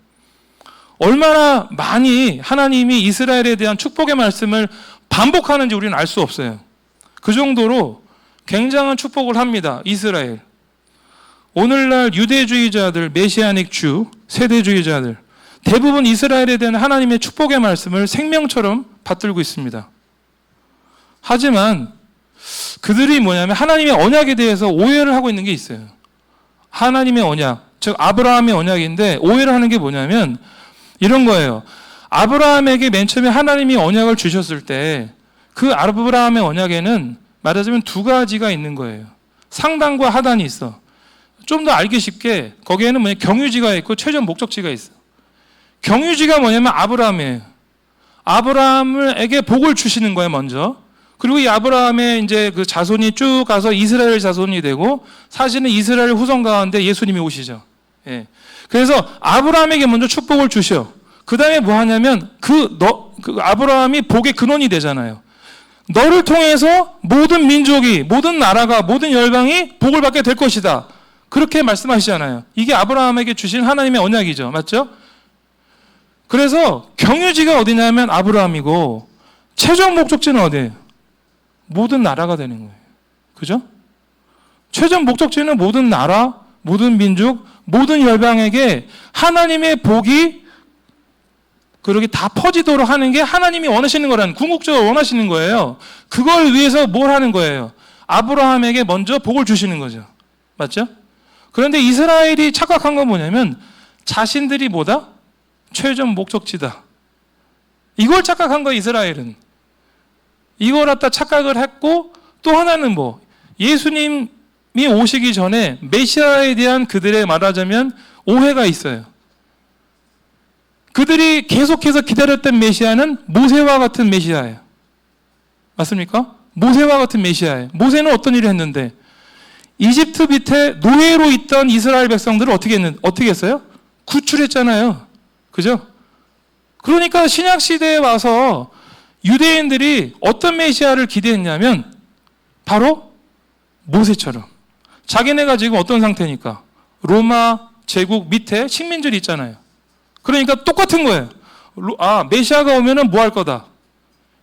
얼마나 많이 하나님이 이스라엘에 대한 축복의 말씀을 반복하는지 우리는 알 수 없어요. 그 정도로 굉장한 축복을 합니다. 이스라엘. 오늘날 유대주의자들, 메시아닉 주, 세대주의자들 대부분 이스라엘에 대한 하나님의 축복의 말씀을 생명처럼 받들고 있습니다. 하지만 그들이 뭐냐면 하나님의 언약에 대해서 오해를 하고 있는 게 있어요. 하나님의 언약, 즉 아브라함의 언약인데 오해를 하는 게 뭐냐면 이런 거예요. 아브라함에게 맨 처음에 하나님이 언약을 주셨을 때 그 아브라함의 언약에는 말하자면 두 가지가 있는 거예요. 상단과 하단이 있어. 좀 더 알기 쉽게 거기에는 경유지가 있고 최종 목적지가 있어. 경유지가 뭐냐면 아브라함이에요. 아브라함에게 복을 주시는 거예요, 먼저. 그리고 이 아브라함의 이제 그 자손이 쭉 가서 이스라엘 자손이 되고 사실은 이스라엘 후손 가운데 예수님이 오시죠. 예. 그래서 아브라함에게 먼저 축복을 주셔. 그 다음에 뭐 하냐면 그 아브라함이 복의 근원이 되잖아요. 너를 통해서 모든 민족이, 모든 나라가, 모든 열방이 복을 받게 될 것이다. 그렇게 말씀하시잖아요. 이게 아브라함에게 주신 하나님의 언약이죠. 맞죠? 그래서 경유지가 어디냐면 아브라함이고 최종 목적지는 어디예요? 모든 나라가 되는 거예요. 그죠? 최종 목적지는 모든 나라, 모든 민족, 모든 열방에게 하나님의 복이 그렇게 다 퍼지도록 하는 게 하나님이 원하시는 거라는, 궁극적으로 원하시는 거예요. 그걸 위해서 뭘 하는 거예요? 아브라함에게 먼저 복을 주시는 거죠. 맞죠? 그런데 이스라엘이 착각한 건 뭐냐면 자신들이 뭐다? 최종 목적지다. 이걸 착각한 거예요, 이스라엘은. 이걸 갖다 착각을 했고 또 하나는 예수님이 오시기 전에 메시아에 대한 그들의 말하자면 오해가 있어요. 그들이 계속해서 기다렸던 메시아는 모세와 같은 메시아예요. 맞습니까? 모세와 같은 메시아예요. 모세는 어떤 일을 했는데 이집트 밑에 노예로 있던 이스라엘 백성들을 어떻게 했어요? 구출했잖아요. 그죠? 그러니까 신약 시대에 와서 유대인들이 어떤 메시아를 기대했냐면 바로 모세처럼. 자기네가 지금 어떤 상태니까 로마 제국 밑에 식민지들이 있잖아요. 그러니까 똑같은 거예요. 메시아가 오면은 뭐 할 거다?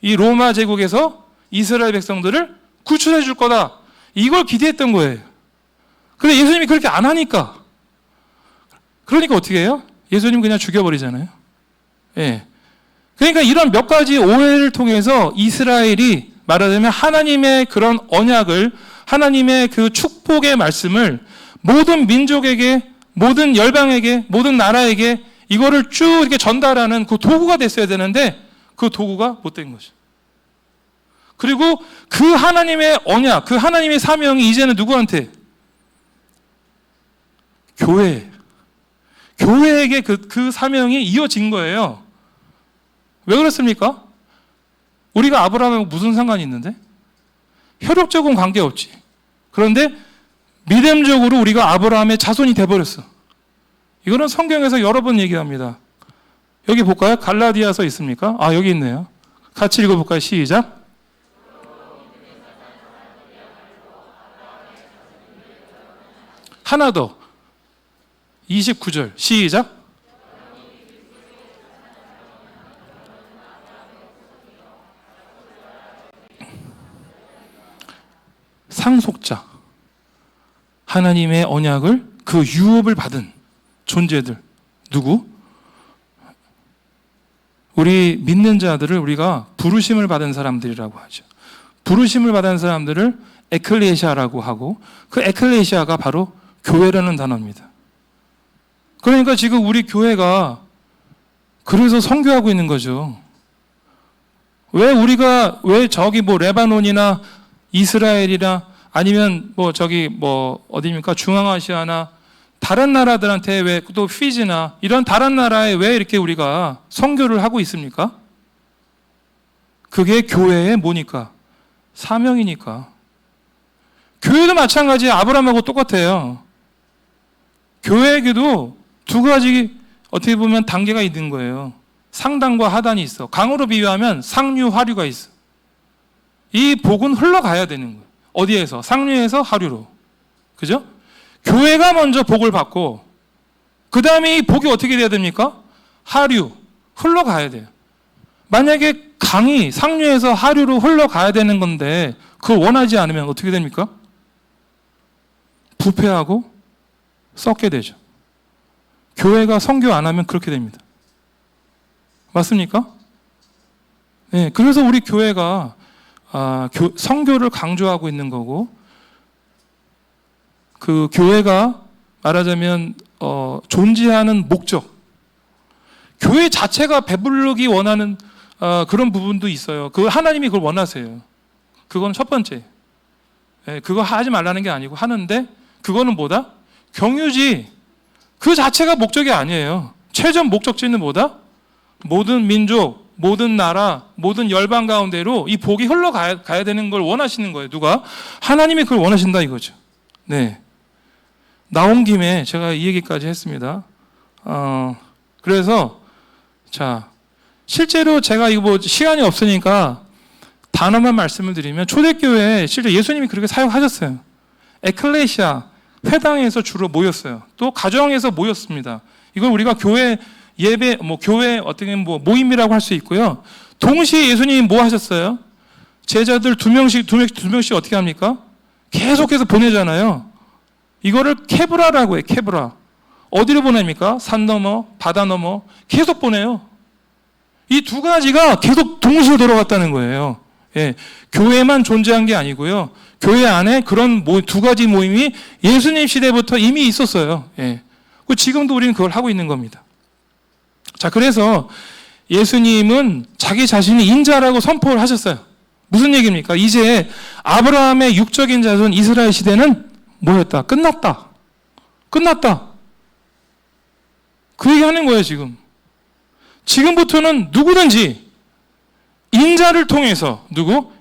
이 로마 제국에서 이스라엘 백성들을 구출해 줄 거다. 이걸 기대했던 거예요. 근데 예수님이 그렇게 안 하니까. 그러니까 어떻게 해요? 예수님 그냥 죽여버리잖아요. 예. 그러니까 이런 몇 가지 오해를 통해서 이스라엘이 말하자면 하나님의 그런 언약을, 하나님의 그 축복의 말씀을 모든 민족에게, 모든 열방에게, 모든 나라에게 이거를 쭉 이렇게 전달하는 그 도구가 됐어야 되는데 그 도구가 못 된 거죠. 그리고 그 하나님의 언약, 그 하나님의 사명이 이제는 누구한테? 교회에게 그 사명이 이어진 거예요. 왜 그렇습니까? 우리가 아브라함하고 무슨 상관이 있는데? 혈육적인 관계없지. 그런데 믿음적으로 우리가 아브라함의 자손이 돼버렸어. 이거는 성경에서 여러 번 얘기합니다. 여기 볼까요? 갈라디아서 있습니까? 아, 여기 있네요. 같이 읽어볼까요? 시작. 하나 더. 29절 시작. 상속자, 하나님의 언약을 그 유업을 받은 존재들 누구? 우리 믿는 자들을 우리가 부르심을 받은 사람들이라고 하죠. 부르심을 받은 사람들을 에클레시아라고 하고 그 에클레시아가 바로 교회라는 단어입니다. 그러니까 지금 우리 교회가 그래서 선교하고 있는 거죠. 왜 저기 레바논이나 이스라엘이나 아니면 어디입니까? 중앙아시아나 다른 나라들한테 왜 또 피지나 이런 다른 나라에 왜 이렇게 우리가 선교를 하고 있습니까? 그게 교회의 뭐니까? 사명이니까. 교회도 마찬가지예요. 아브라함하고 똑같아요. 교회에게도 두 가지 어떻게 보면 단계가 있는 거예요. 상단과 하단이 있어. 강으로 비유하면 상류, 하류가 있어. 이 복은 흘러가야 되는 거예요. 어디에서? 상류에서 하류로. 그죠? 교회가 먼저 복을 받고 그 다음에 이 복이 어떻게 돼야 됩니까? 하류, 흘러가야 돼요. 만약에 강이 상류에서 하류로 흘러가야 되는 건데 그걸 원하지 않으면 어떻게 됩니까? 부패하고 썩게 되죠. 교회가 선교 안 하면 그렇게 됩니다. 맞습니까? 네, 그래서 우리 교회가 선교를 강조하고 있는 거고, 그 교회가 말하자면 존재하는 목적, 교회 자체가 배부르기 원하는 그런 부분도 있어요. 그 하나님이 그걸 원하세요. 그건 첫 번째. 네, 그거 하지 말라는 게 아니고 하는데 그거는 뭐다? 경유지. 그 자체가 목적이 아니에요. 최종 목적지는 뭐다? 모든 민족, 모든 나라, 모든 열방 가운데로 이 복이 흘러가야 되는 걸 원하시는 거예요. 누가? 하나님이 그걸 원하신다 이거죠. 네. 나온 김에 제가 이 얘기까지 했습니다. 그래서 실제로 제가 이거 시간이 없으니까 단어만 말씀을 드리면 초대교회에 실제 예수님이 그렇게 사용하셨어요. 에클레시아, 회당에서 주로 모였어요. 또 가정에서 모였습니다. 이걸 우리가 교회 예배, 교회 어떻게 모임이라고 할 수 있고요. 동시에 예수님이 뭐 하셨어요? 제자들 두 명씩 어떻게 합니까? 계속해서 보내잖아요. 이거를 케브라라고 해요. 케브라. 어디로 보냅니까? 산 넘어, 바다 넘어 계속 보내요. 이 두 가지가 계속 동시에 돌아갔다는 거예요. 예, 교회만 존재한 게 아니고요. 교회 안에 그런 두 가지 모임이 예수님 시대부터 이미 있었어요. 예. 지금도 우리는 그걸 하고 있는 겁니다. 자, 그래서 예수님은 자기 자신이 인자라고 선포를 하셨어요. 무슨 얘기입니까? 이제 아브라함의 육적인 자손 이스라엘 시대는 뭐였다? 끝났다. 그 얘기하는 거예요, 지금. 지금부터는 누구든지 인자를 통해서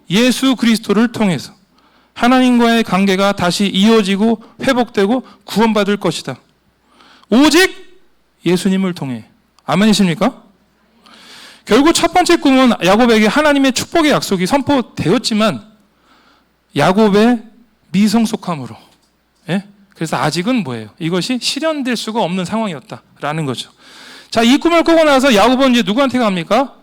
예수 그리스도를 통해서 하나님과의 관계가 다시 이어지고 회복되고 구원받을 것이다. 오직 예수님을 통해. 아멘이십니까? 결국 첫 번째 꿈은 야곱에게 하나님의 축복의 약속이 선포되었지만 야곱의 미성숙함으로. 예? 그래서 아직은 뭐예요? 이것이 실현될 수가 없는 상황이었다라는 거죠. 자, 이 꿈을 꾸고 나서 야곱은 이제 누구한테 갑니까?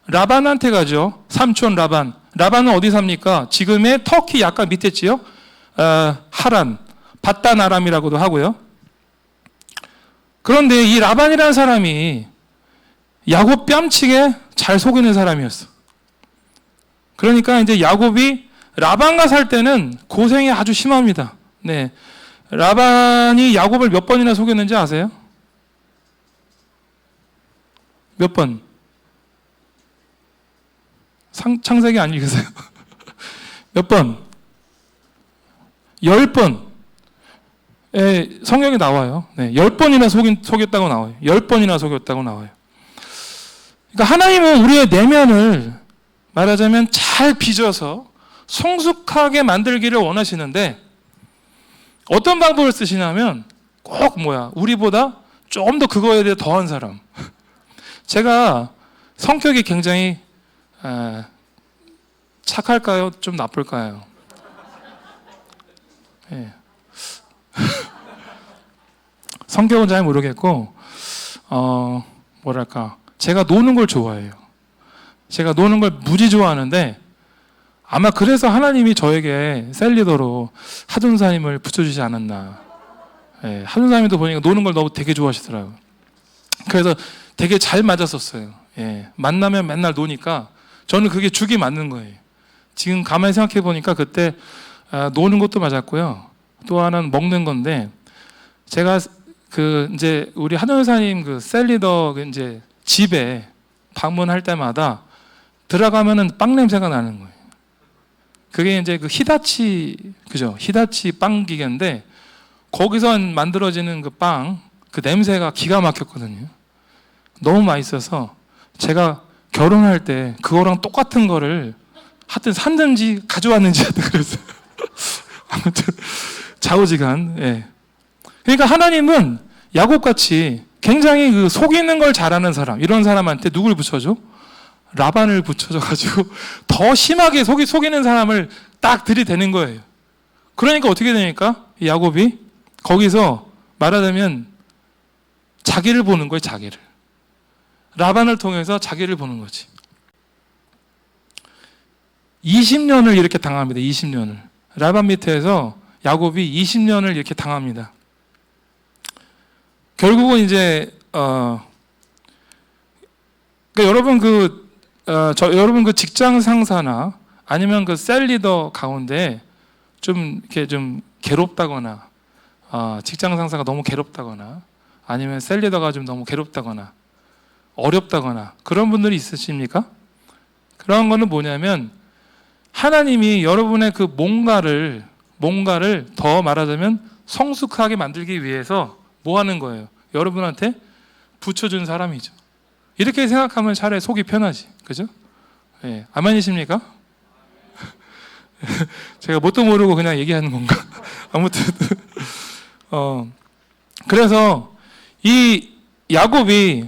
라반한테 가죠. 삼촌 라반. 라반은 어디 삽니까? 지금의 터키 약간 밑에 지역, 하란, 바단 아람이라고도 하고요. 그런데 이 라반이라는 사람이 야곱 뺨치게 잘 속이는 사람이었어. 그러니까 이제 야곱이 라반과 살 때는 고생이 아주 심합니다. 네. 라반이 야곱을 몇 번이나 속였는지 아세요? 몇 번? 창세기 안 읽으세요? 몇 번? 10번. 성경에 나와요. 네, 10번이나 속였다고 나와요. 10번이나 속였다고 나와요. 그러니까 하나님은 우리의 내면을 말하자면 잘 빚어서 성숙하게 만들기를 원하시는데 어떤 방법을 쓰시냐면 꼭 우리보다 좀 더 그거에 대해 더한 사람. 제가 성격이 굉장히 착할까요? 좀 나쁠까요? 네. 성격은 잘 모르겠고 제가 노는 걸 좋아해요. 제가 노는 걸 무지 좋아하는데 아마 그래서 하나님이 저에게 셀리더로 하돈사님을 붙여주지 않았나. 예, 하돈사님도 보니까 노는 걸 너무 되게 좋아하시더라고요. 그래서 되게 잘 맞았었어요. 예, 만나면 맨날 노니까 저는 그게 죽이 맞는 거예요. 지금 가만히 생각해 보니까 그때 노는 것도 맞았고요. 또 하나는 먹는 건데 제가 이제 우리 하돈사님 셀리더 이제 집에 방문할 때마다 들어가면은 빵 냄새가 나는 거예요. 그게 이제 히다치, 그죠? 히다치 빵 기계인데 거기서 만들어지는 빵, 냄새가 기가 막혔거든요. 너무 맛있어서 제가 결혼할 때 그거랑 똑같은 거를 하여튼 샀는지 가져왔는지 하여튼 그랬어요. 아무튼 좌우지간. 예. 그러니까 하나님은 야곱같이 굉장히 속이는 걸 잘하는 사람, 이런 사람한테 누굴 붙여줘? 라반을 붙여줘가지고 더 심하게 속이는 사람을 딱 들이대는 거예요. 그러니까 어떻게 되니까 야곱이 거기서 말하자면 자기를 보는 거예요. 자기를. 라반을 통해서 자기를 보는 거지. 20년을 이렇게 당합니다. 20년을. 라반 밑에서 야곱이 20년을 이렇게 당합니다. 결국은 이제 그러니까 여러분 직장 상사나 아니면 셀리더 가운데 좀 이렇게 좀 괴롭다거나 직장 상사가 너무 괴롭다거나 아니면 셀리더가 좀 너무 괴롭다거나 어렵다거나 그런 분들이 있으십니까? 그런 거는 뭐냐면 하나님이 여러분의 뭔가를 더 말하자면 성숙하게 만들기 위해서 뭐 하는 거예요? 여러분한테 붙여준 사람이죠. 이렇게 생각하면 차라리 속이 편하지. 그죠? 예. 아멘이십니까? 제가 뭣도 모르고 그냥 얘기하는 건가? 아무튼 그래서 이 야곱이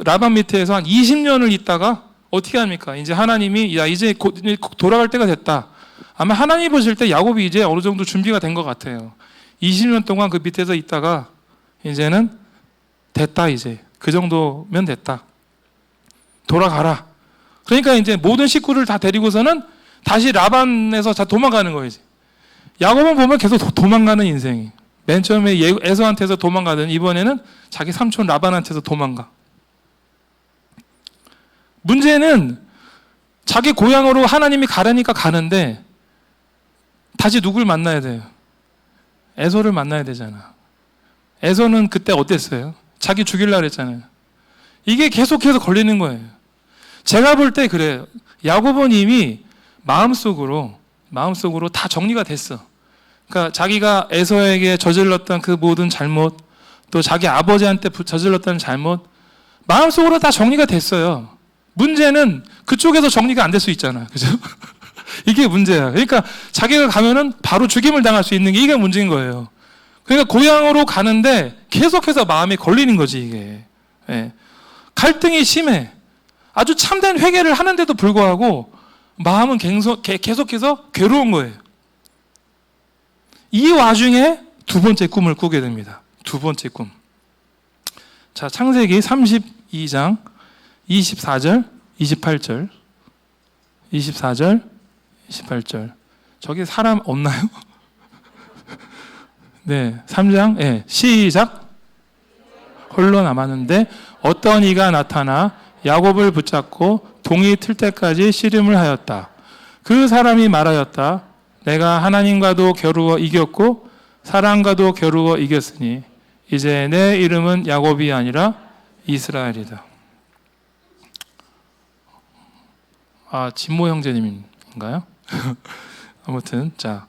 라반 밑에서 한 20년을 있다가 어떻게 합니까? 이제 하나님이 이제 돌아갈 때가 됐다. 아마 하나님 보실 때 야곱이 이제 어느 정도 준비가 된 것 같아요. 20년 동안 그 밑에서 있다가 이제는 됐다. 이제 그 정도면 됐다. 돌아가라. 그러니까 이제 모든 식구를 다 데리고서는 다시 라반에서 다 도망가는 거예요. 야곱은 보면 계속 도망가는 인생이. 맨 처음에 에서한테서 도망가더니 이번에는 자기 삼촌 라반한테서 도망가. 문제는 자기 고향으로 하나님이 가라니까 가는데 다시 누굴 만나야 돼요? 에서를 만나야 되잖아. 에서는 그때 어땠어요? 자기 죽이려고 했잖아요. 이게 계속해서 걸리는 거예요. 제가 볼 때 그래요. 야곱은 이미 마음속으로 다 정리가 됐어. 그러니까 자기가 에서에게 저질렀던 그 모든 잘못, 또 자기 아버지한테 저질렀던 잘못, 마음속으로 다 정리가 됐어요. 문제는 그쪽에서 정리가 안 될 수 있잖아. 그죠? 이게 문제야. 그러니까 자기가 가면은 바로 죽임을 당할 수 있는 게 이게 문제인 거예요. 그러니까 고향으로 가는데 계속해서 마음에 걸리는 거지, 이게. 예. 갈등이 심해. 아주 참된 회개를 하는데도 불구하고 마음은 계속해서 괴로운 거예요. 이 와중에 두 번째 꿈을 꾸게 됩니다. 두 번째 꿈. 자, 창세기 32장 24절, 28절 24절, 28절. 저기 사람 없나요? 네, 3장. 네, 시작. 홀로 남았는데 어떤 이가 나타나 야곱을 붙잡고 동이 틀 때까지 씨름을 하였다. 그 사람이 말하였다. 내가 하나님과도 겨루어 이겼고 사람과도 겨루어 이겼으니 이제 내 이름은 야곱이 아니라 이스라엘이다. 아, 진모 형제님인가요? 아무튼 자,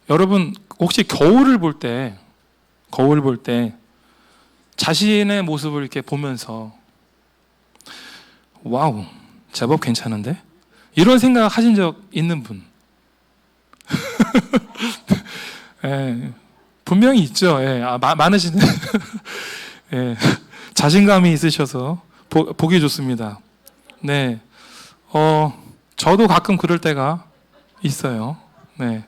여러분 혹시 거울을 볼 때 자신의 모습을 이렇게 보면서 와우, 제법 괜찮은데? 이런 생각 하신 적 있는 분? 예, 분명히 있죠. 예, 많으시네. 예, 자신감이 있으셔서 보기 좋습니다. 네, 저도 가끔 그럴 때가 있어요. 네,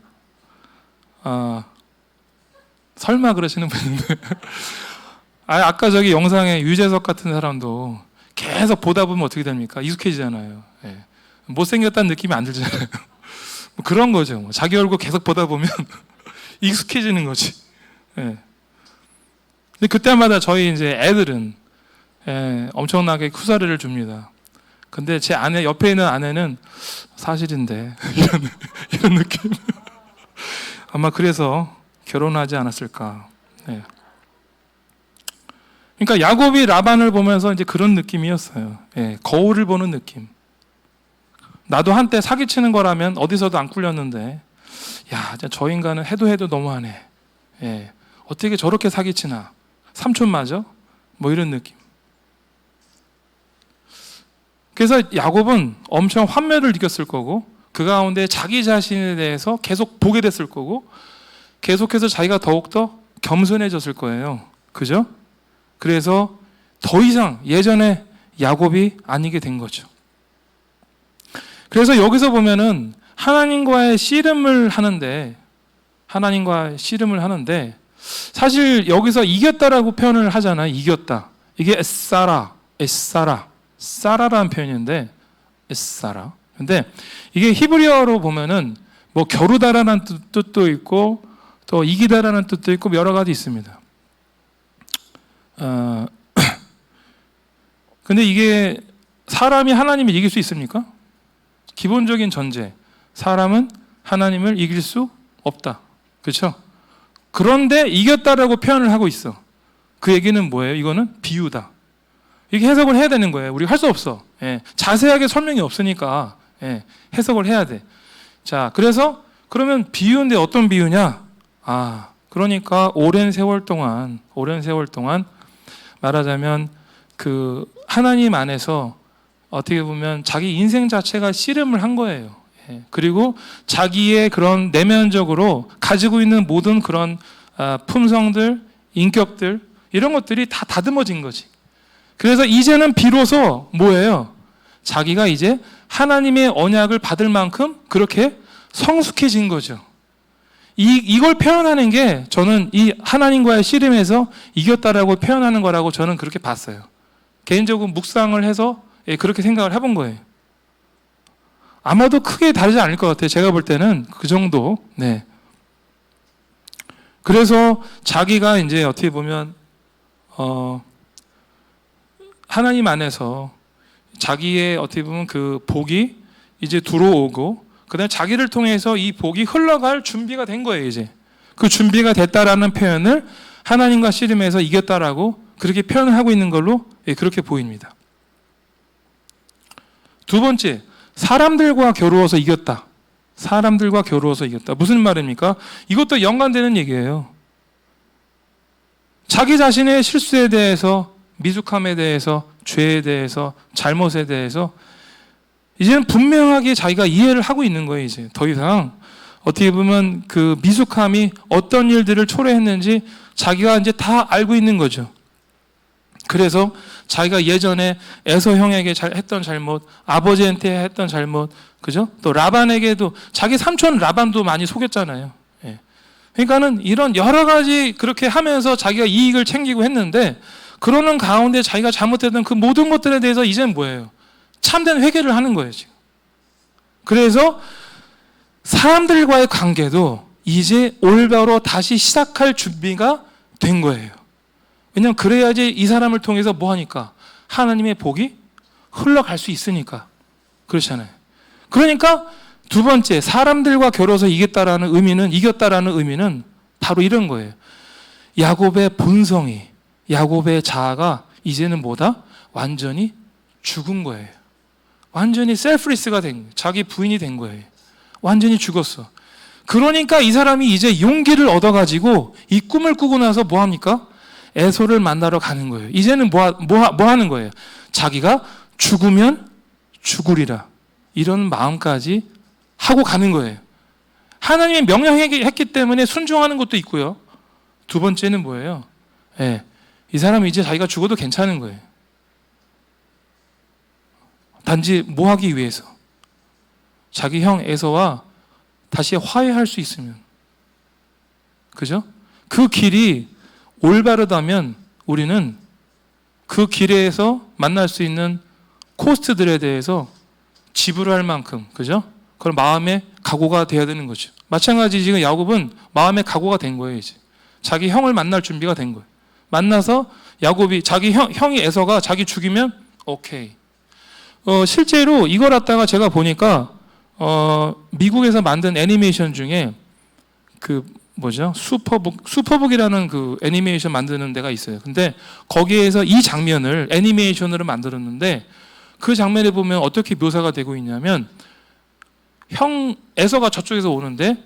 설마 그러시는 분인데. 아까 저기 영상에 유재석 같은 사람도 계속 보다 보면 어떻게 됩니까? 익숙해지잖아요. 예. 못생겼다는 느낌이 안 들잖아요. 뭐 그런 거죠. 뭐 자기 얼굴 계속 보다 보면 익숙해지는 거지. 예. 근데 그때마다 저희 이제 애들은 엄청나게 쿠사리를 줍니다. 근데 제 아내 옆에 있는 아내는 사실인데 이런 느낌. 아마 그래서 결혼하지 않았을까. 네. 그러니까 야곱이 라반을 보면서 이제 그런 느낌이었어요. 예, 거울을 보는 느낌. 나도 한때 사기치는 거라면 어디서도 안 꿀렸는데, 야, 저 인간은 해도 너무하네. 예, 어떻게 저렇게 사기치나? 삼촌 맞아? 뭐 이런 느낌. 그래서 야곱은 엄청 환멸을 느꼈을 거고, 그 가운데 자기 자신에 대해서 계속 보게 됐을 거고, 계속해서 자기가 더욱더 겸손해졌을 거예요. 그죠? 그래서 더 이상 예전에 야곱이 아니게 된 거죠. 그래서 여기서 보면은 하나님과의 씨름을 하는데 사실 여기서 이겼다라고 표현을 하잖아요. 이겼다. 이게 사라라는 표현인데 에사라. 근데 이게 히브리어로 보면은 뭐 겨루다라는 뜻도 있고 또 이기다라는 뜻도 있고 여러 가지 있습니다. 근데 이게 사람이 하나님을 이길 수 있습니까? 기본적인 전제. 사람은 하나님을 이길 수 없다. 그렇죠? 그런데 이겼다라고 표현을 하고 있어. 그 얘기는 뭐예요? 이거는 비유다. 이게 해석을 해야 되는 거예요. 우리가 할 수 없어. 예. 자세하게 설명이 없으니까 해석을 해야 돼. 자, 그래서 그러면 비유인데 어떤 비유냐? 그러니까 오랜 세월 동안 말하자면 그 하나님 안에서 어떻게 보면 자기 인생 자체가 씨름을 한 거예요. 그리고 자기의 그런 내면적으로 가지고 있는 모든 그런 품성들, 인격들 이런 것들이 다 다듬어진 거지. 그래서 이제는 비로소 뭐예요? 자기가 이제 하나님의 언약을 받을 만큼 그렇게 성숙해진 거죠. 이걸 표현하는 게 저는 이 하나님과의 씨름에서 이겼다라고 표현하는 거라고 저는 그렇게 봤어요. 개인적으로 묵상을 해서 그렇게 생각을 해본 거예요. 아마도 크게 다르지 않을 것 같아요. 제가 볼 때는 그 정도. 네. 그래서 자기가 이제 어떻게 보면 하나님 안에서 자기의 어떻게 보면 그 복이 이제 들어오고 그다음에 자기를 통해서 이 복이 흘러갈 준비가 된 거예요. 이제 그 준비가 됐다라는 표현을 하나님과 씨름해서 이겼다라고 그렇게 표현을 하고 있는 걸로 그렇게 보입니다. 두 번째, 사람들과 겨루어서 이겼다. 사람들과 겨루어서 이겼다. 무슨 말입니까? 이것도 연관되는 얘기예요. 자기 자신의 실수에 대해서, 미숙함에 대해서, 죄에 대해서, 잘못에 대해서 이제는 분명하게 자기가 이해를 하고 있는 거예요. 이제 더 이상 어떻게 보면 그 미숙함이 어떤 일들을 초래했는지 자기가 이제 다 알고 있는 거죠. 그래서 자기가 예전에 에서 형에게 했던 잘못, 아버지한테 했던 잘못, 그죠? 또 라반에게도 자기 삼촌 라반도 많이 속였잖아요. 그러니까는 이런 여러 가지 그렇게 하면서 자기가 이익을 챙기고 했는데 그러는 가운데 자기가 잘못했던 그 모든 것들에 대해서 이제는 뭐예요? 참된 회개를 하는 거예요, 지금. 그래서 사람들과의 관계도 이제 올바로 다시 시작할 준비가 된 거예요. 왜냐하면 그래야지 이 사람을 통해서 뭐 하니까? 하나님의 복이 흘러갈 수 있으니까. 그렇잖아요. 그러니까 두 번째, 사람들과 겨뤄서 이겼다라는 의미는 바로 이런 거예요. 야곱의 본성이, 야곱의 자아가 이제는 뭐다? 완전히 죽은 거예요. 완전히 셀프리스가 된 거예요. 자기 부인이 된 거예요. 완전히 죽었어. 그러니까 이 사람이 이제 용기를 얻어가지고 이 꿈을 꾸고 나서 뭐 합니까? 에서를 만나러 가는 거예요. 이제는 뭐 하는 거예요? 자기가 죽으면 죽으리라. 이런 마음까지 하고 가는 거예요. 하나님이 명령했기 때문에 순종하는 것도 있고요. 두 번째는 뭐예요? 예, 이 사람이 이제 자기가 죽어도 괜찮은 거예요. 단지 뭐 하기 위해서? 자기 형 에서와 다시 화해할 수 있으면. 그죠? 그 길이 올바르다면 우리는 그 길에서 만날 수 있는 코스트들에 대해서 지불할 만큼, 그죠? 그런 마음의 각오가 돼야 되는 거죠. 마찬가지 지금 야곱은 마음의 각오가 된 거예요, 이제. 자기 형을 만날 준비가 된 거예요. 만나서 야곱이 자기 형이 에서가 자기 죽이면 오케이. 실제로 이걸 갖다가 제가 보니까 미국에서 만든 애니메이션 중에 그 뭐죠? 슈퍼북이라는 그 애니메이션 만드는 데가 있어요. 근데 거기에서 이 장면을 애니메이션으로 만들었는데 그 장면에 보면 어떻게 묘사가 되고 있냐면 형 에서가 저쪽에서 오는데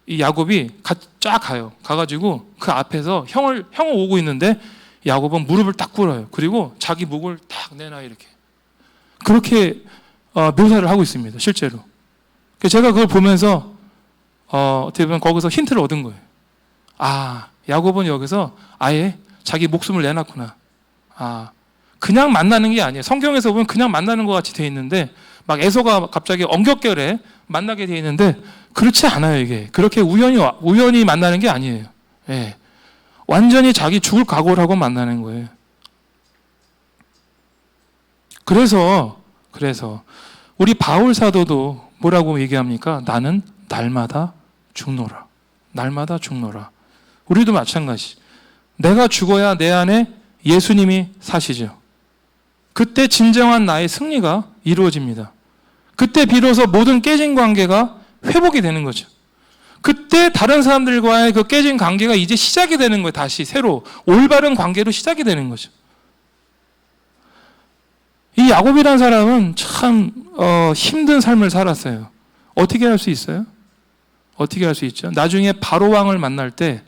이 야곱이 쫙 가요. 가가지고 그 앞에서 형을 오고 있는데 야곱은 무릎을 딱 꿇어요. 그리고 자기 목을 딱 내놔 이렇게. 그렇게 묘사를 하고 있습니다. 실제로. 제가 그걸 보면서 어떻게 보면 거기서 힌트를 얻은 거예요. 아, 야곱은 여기서 아예 자기 목숨을 내놨구나. 아, 그냥 만나는 게 아니에요. 성경에서 보면 그냥 만나는 것 같이 돼 있는데 막 에서가 갑자기 엉겹결에 만나게 돼 있는데 그렇지 않아요, 이게. 그렇게 우연히 만나는 게 아니에요. 예. 완전히 자기 죽을 각오를 하고 만나는 거예요. 그래서 우리 바울 사도도 뭐라고 얘기합니까? 나는 날마다 죽노라. 날마다 죽노라. 우리도 마찬가지. 내가 죽어야 내 안에 예수님이 사시죠. 그때 진정한 나의 승리가 이루어집니다. 그때 비로소 모든 깨진 관계가 회복이 되는 거죠. 그때 다른 사람들과의 그 깨진 관계가 이제 시작이 되는 거예요. 다시 새로 올바른 관계로 시작이 되는 거죠. 이 야곱이라는 사람은 참 힘든 삶을 살았어요. 어떻게 할 수 있어요? 어떻게 할 수 있죠? 나중에 바로 왕을 만날 때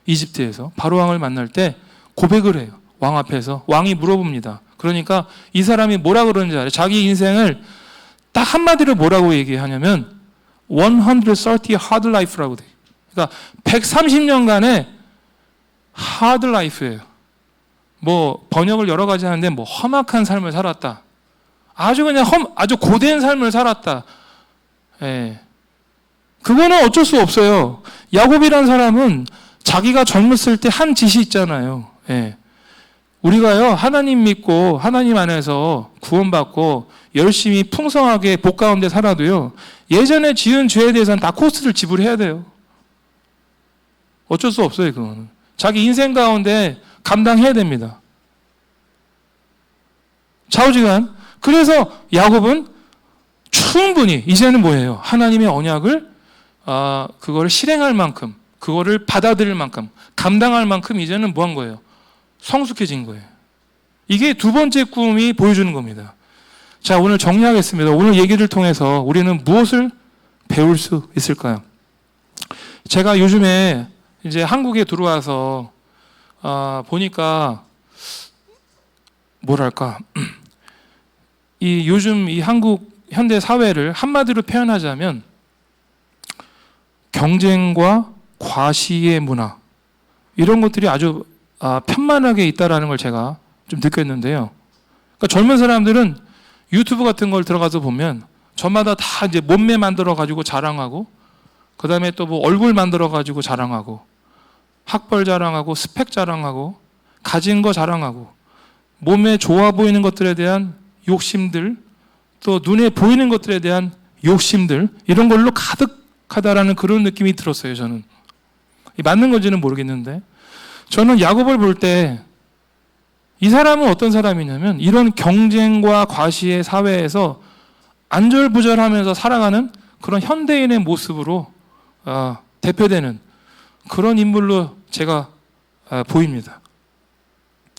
이집트에서 바로 왕을 만날 때 고백을 해요. 왕 앞에서 왕이 물어봅니다. 그러니까 이 사람이 뭐라 그러는지 알아요? 자기 인생을 딱 한마디로 뭐라고 얘기하냐면 130 hard life라고 돼요. 그러니까 130년간의 hard life예요. 뭐 번역을 여러 가지 하는데 뭐 험악한 삶을 살았다. 아주 그냥 아주 고된 삶을 살았다. 예. 그거는 어쩔 수 없어요. 야곱이라는 사람은 자기가 젊었을 때 한 짓이 있잖아요. 예. 우리가요, 하나님 믿고 하나님 안에서 구원받고 열심히 풍성하게 복 가운데 살아도요, 예전에 지은 죄에 대해서는 다 코스트를 지불해야 돼요. 어쩔 수 없어요, 그거는. 자기 인생 가운데 감당해야 됩니다. 좌우지간. 그래서 야곱은 충분히 이제는 뭐예요? 하나님의 언약을 그거를 실행할 만큼, 그거를 받아들일 만큼, 감당할 만큼 이제는 뭐 한 거예요? 성숙해진 거예요. 이게 두 번째 꿈이 보여주는 겁니다. 자, 오늘 정리하겠습니다. 오늘 얘기를 통해서 우리는 무엇을 배울 수 있을까요? 제가 요즘에 이제 한국에 들어와서 보니까 뭐랄까, 이 요즘 이 한국 현대 사회를 한마디로 표현하자면 경쟁과 과시의 문화, 이런 것들이 아주 편만하게 있다라는 걸 제가 좀 느꼈는데요. 그러니까 젊은 사람들은 유튜브 같은 걸 들어가서 보면 저마다 다 이제 몸매 만들어 가지고 자랑하고, 그 다음에 또 뭐 얼굴 만들어 가지고 자랑하고, 학벌 자랑하고, 스펙 자랑하고, 가진 거 자랑하고 몸에 좋아 보이는 것들에 대한 욕심들, 또 눈에 보이는 것들에 대한 욕심들, 이런 걸로 가득하다라는 그런 느낌이 들었어요. 저는 맞는 건지는 모르겠는데, 저는 야곱을 볼 때 이 사람은 어떤 사람이냐면 이런 경쟁과 과시의 사회에서 안절부절하면서 살아가는 그런 현대인의 모습으로 대표되는 그런 인물로 제가 보입니다.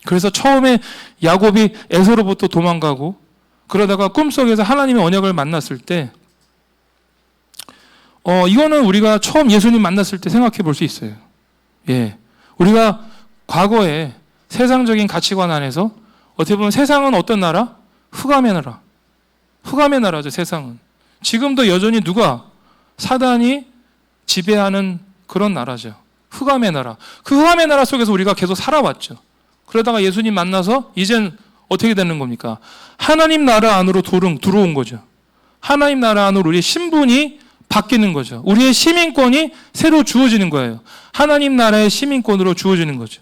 그래서 처음에 야곱이 에서로부터 도망가고 그러다가 꿈속에서 하나님의 언약을 만났을 때 이거는 우리가 처음 예수님 만났을 때 생각해 볼 수 있어요. 예, 우리가 과거에 세상적인 가치관 안에서 어떻게 보면 세상은 어떤 나라? 흑암의 나라. 흑암의 나라죠, 세상은. 지금도 여전히 누가? 사단이 지배하는 그런 나라죠. 흑암의 나라. 그 흑암의 나라 속에서 우리가 계속 살아왔죠. 그러다가 예수님 만나서 이젠 어떻게 되는 겁니까? 하나님 나라 안으로 들어온 거죠. 하나님 나라 안으로 우리의 신분이 바뀌는 거죠. 우리의 시민권이 새로 주어지는 거예요. 하나님 나라의 시민권으로 주어지는 거죠.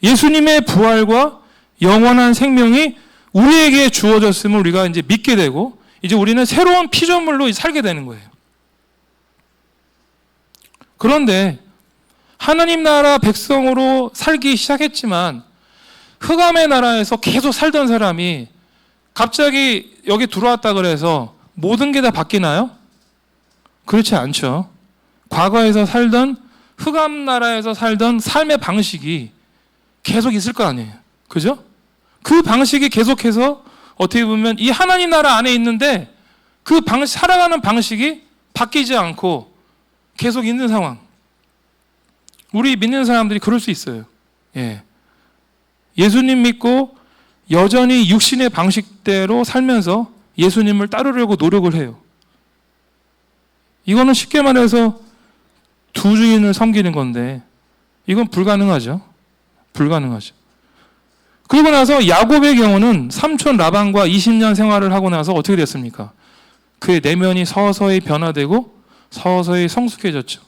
예수님의 부활과 영원한 생명이 우리에게 주어졌음을 우리가 이제 믿게 되고, 이제 우리는 새로운 피조물로 살게 되는 거예요. 그런데 하나님 나라 백성으로 살기 시작했지만 흑암의 나라에서 계속 살던 사람이 갑자기 여기 들어왔다 그래서 모든 게 다 바뀌나요? 그렇지 않죠. 과거에서 살던 흑암 나라에서 살던 삶의 방식이 계속 있을 거 아니에요. 그죠? 그 방식이 계속해서 어떻게 보면 이 하나님 나라 안에 있는데 그 살아가는 방식이 바뀌지 않고 계속 있는 상황. 우리 믿는 사람들이 그럴 수 있어요. 예. 예수님 믿고 여전히 육신의 방식대로 살면서 예수님을 따르려고 노력을 해요. 이거는 쉽게 말해서 두 주인을 섬기는 건데 이건 불가능하죠. 불가능하죠. 그리고 나서 야곱의 경우는 삼촌 라반과 20년 생활을 하고 나서 어떻게 됐습니까? 그의 내면이 서서히 변화되고 서서히 성숙해졌죠.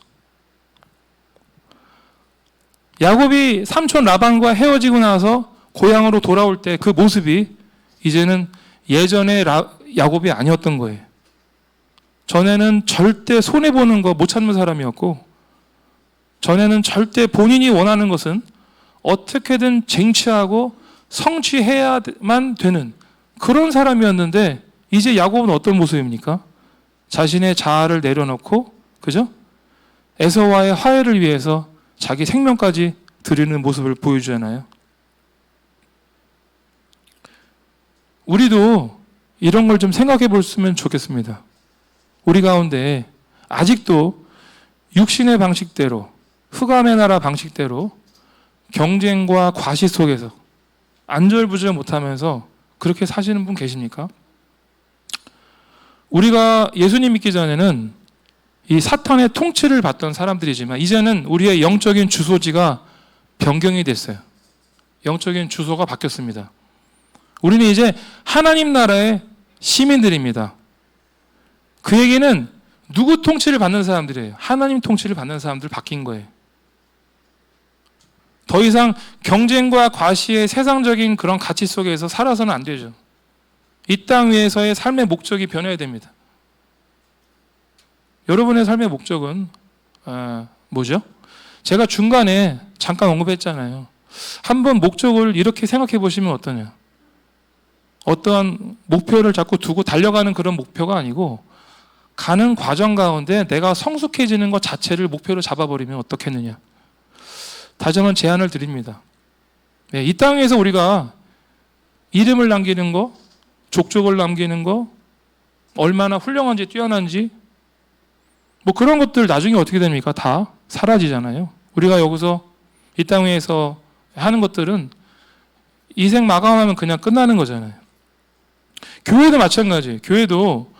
야곱이 삼촌 라반과 헤어지고 나서 고향으로 돌아올 때 그 모습이 이제는 예전의 야곱이 아니었던 거예요. 전에는 절대 손해보는 거 못 참는 사람이었고, 전에는 절대 본인이 원하는 것은 어떻게든 쟁취하고 성취해야만 되는 그런 사람이었는데, 이제 야곱은 어떤 모습입니까? 자신의 자아를 내려놓고, 그죠? 에서와의 화해를 위해서 자기 생명까지 드리는 모습을 보여주잖아요. 우리도 이런 걸 좀 생각해 보셨으면 좋겠습니다. 우리 가운데 아직도 육신의 방식대로, 흑암의 나라 방식대로 경쟁과 과시 속에서 안절부절 못하면서 그렇게 사시는 분 계십니까? 우리가 예수님 믿기 전에는 이 사탄의 통치를 받던 사람들이지만 이제는 우리의 영적인 주소지가 변경이 됐어요. 영적인 주소가 바뀌었습니다. 우리는 이제 하나님 나라의 시민들입니다. 그 얘기는 누구 통치를 받는 사람들이에요? 하나님 통치를 받는 사람들 바뀐 거예요. 더 이상 경쟁과 과시의 세상적인 그런 가치 속에서 살아서는 안 되죠. 이 땅 위에서의 삶의 목적이 변해야 됩니다. 여러분의 삶의 목적은 뭐죠? 제가 중간에 잠깐 언급했잖아요. 한번 목적을 이렇게 생각해 보시면 어떠냐? 어떠한 목표를 자꾸 두고 달려가는 그런 목표가 아니고 가는 과정 가운데 내가 성숙해지는 것 자체를 목표로 잡아버리면 어떻겠느냐? 다시 한번 제안을 드립니다. 네, 이 땅에서 우리가 이름을 남기는 거, 족족을 남기는 거, 얼마나 훌륭한지 뛰어난지 뭐 그런 것들 나중에 어떻게 됩니까? 다 사라지잖아요. 우리가 여기서 이 땅에서 하는 것들은 이생 마감하면 그냥 끝나는 거잖아요. 교회도 마찬가지예요. 교회도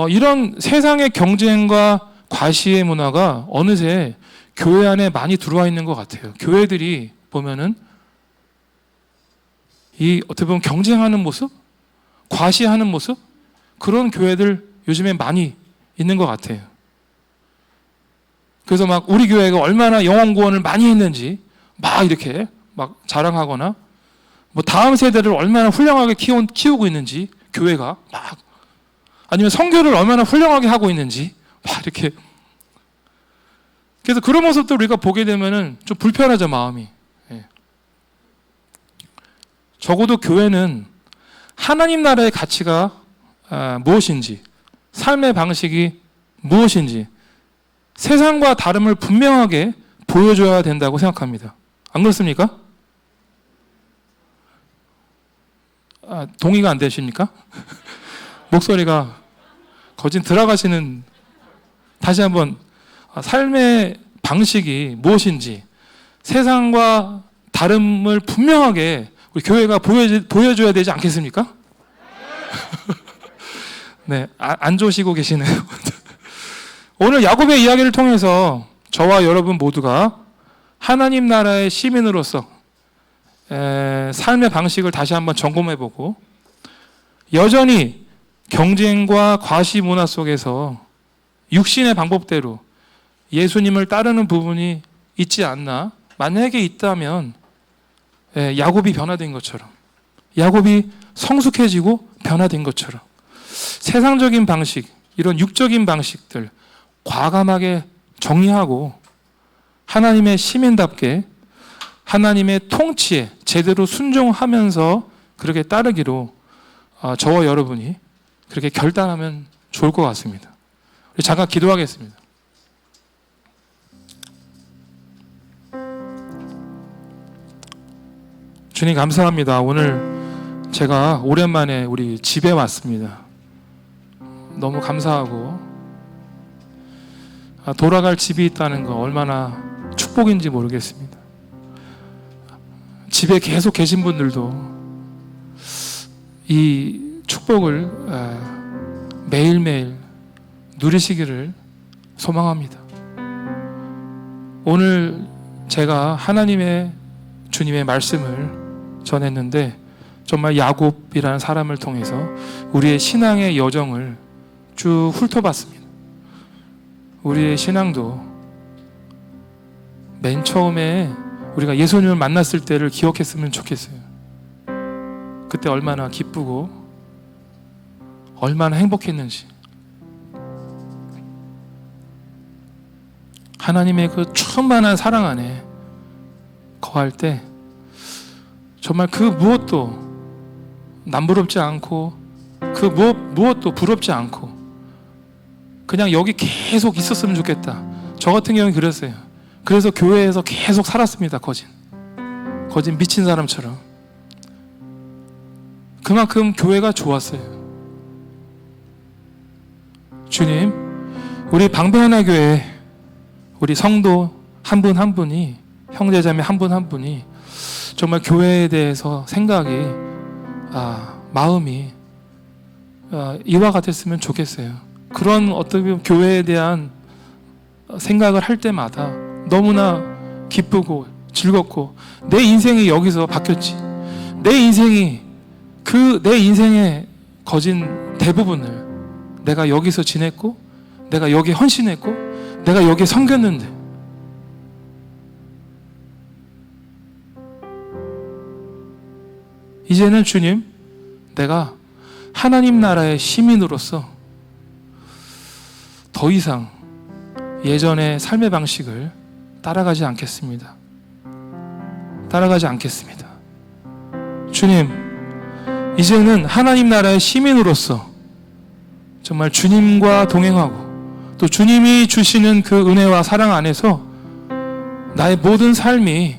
이런 세상의 경쟁과 과시의 문화가 어느새 교회 안에 많이 들어와 있는 것 같아요. 교회들이 보면은 이 어떻게 보면 경쟁하는 모습, 과시하는 모습, 그런 교회들 요즘에 많이 있는 것 같아요. 그래서 막 우리 교회가 얼마나 영혼 구원을 많이 했는지 막 이렇게 막 자랑하거나 뭐 다음 세대를 얼마나 훌륭하게 키우고 있는지 교회가 막 아니면 선교를 얼마나 훌륭하게 하고 있는지 막 이렇게 그래서 그런 모습도 우리가 보게 되면은 좀 불편하죠 마음이. 예. 적어도 교회는 하나님 나라의 가치가 무엇인지 삶의 방식이 무엇인지 세상과 다름을 분명하게 보여줘야 된다고 생각합니다. 안 그렇습니까? 동의가 안 되십니까? 목소리가 거진 들어가시는 다시 한번 삶의 방식이 무엇인지 세상과 다름을 분명하게 우리 교회가 보여줘야 되지 않겠습니까? 네, 안 좋으시고 계시네요. 오늘 야곱의 이야기를 통해서 저와 여러분 모두가 하나님 나라의 시민으로서 삶의 방식을 다시 한번 점검해보고 여전히 경쟁과 과시 문화 속에서 육신의 방법대로 예수님을 따르는 부분이 있지 않나? 만약에 있다면 야곱이 변화된 것처럼 야곱이 성숙해지고 변화된 것처럼 세상적인 방식, 이런 육적인 방식들 과감하게 정리하고 하나님의 시민답게 하나님의 통치에 제대로 순종하면서 그렇게 따르기로 저와 여러분이 그렇게 결단하면 좋을 것 같습니다. 우리 잠깐 기도하겠습니다. 주님 감사합니다. 오늘 제가 오랜만에 우리 집에 왔습니다. 너무 감사하고 돌아갈 집이 있다는 거 얼마나 축복인지 모르겠습니다. 집에 계속 계신 분들도 이 축복을 매일매일 누리시기를 소망합니다. 오늘 제가 하나님의 주님의 말씀을 전했는데 정말 야곱이라는 사람을 통해서 우리의 신앙의 여정을 쭉 훑어봤습니다. 우리의 신앙도 맨 처음에 우리가 예수님을 만났을 때를 기억했으면 좋겠어요. 그때 얼마나 기쁘고 얼마나 행복했는지, 하나님의 그 충만한 사랑 안에 거할 때 정말 그 무엇도 남부럽지 않고 그 무엇도 부럽지 않고 그냥 여기 계속 있었으면 좋겠다. 저 같은 경우는 그랬어요. 그래서 교회에서 계속 살았습니다. 거진 미친 사람처럼. 그만큼 교회가 좋았어요. 주님, 우리 방배하나교회 우리 성도 한 분 한 분이, 형제자매 한 분 한 분이 정말 교회에 대해서 생각이 마음이 이와 같았으면 좋겠어요. 그런 어떤 교회에 대한 생각을 할 때마다 너무나 기쁘고 즐겁고 내 인생이 여기서 바뀌었지. 내 인생의 거진 대부분을 내가 여기서 지냈고 내가 여기 헌신했고 내가 여기 섬겼는데 이제는 주님, 내가 하나님 나라의 시민으로서 더 이상 예전의 삶의 방식을 따라가지 않겠습니다. 주님, 이제는 하나님 나라의 시민으로서 정말 주님과 동행하고 또 주님이 주시는 그 은혜와 사랑 안에서 나의 모든 삶이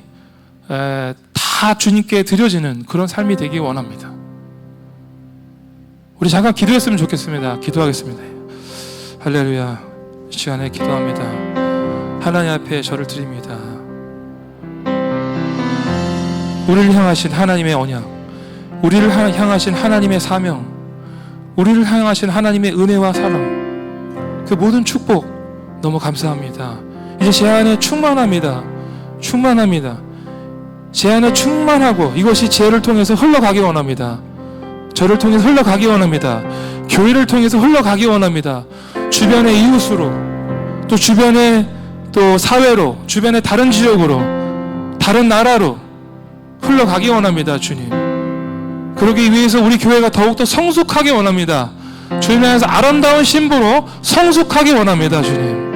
다 주님께 드려지는 그런 삶이 되기 원합니다. 우리 잠깐 기도했으면 좋겠습니다. 기도하겠습니다. 할렐루야. 이 시간에 기도합니다. 하나님 앞에 저를 드립니다. 우리를 향하신 하나님의 언약, 우리를 향하신 하나님의 사명, 우리를 향하신 하나님의 은혜와 사랑, 그 모든 축복 너무 감사합니다. 이제 제 안에 충만합니다. 제 안에 충만하고 이것이 죄를 통해서 흘러가기 원합니다. 저를 통해서 흘러가기 원합니다. 교회를 통해서 흘러가기 원합니다. 주변의 이웃으로, 또 주변의 또 사회로, 주변의 다른 지역으로, 다른 나라로 흘러가기 원합니다, 주님. 그러기 위해서 우리 교회가 더욱더 성숙하기 원합니다. 주님 안에서 아름다운 신부로 성숙하기 원합니다, 주님.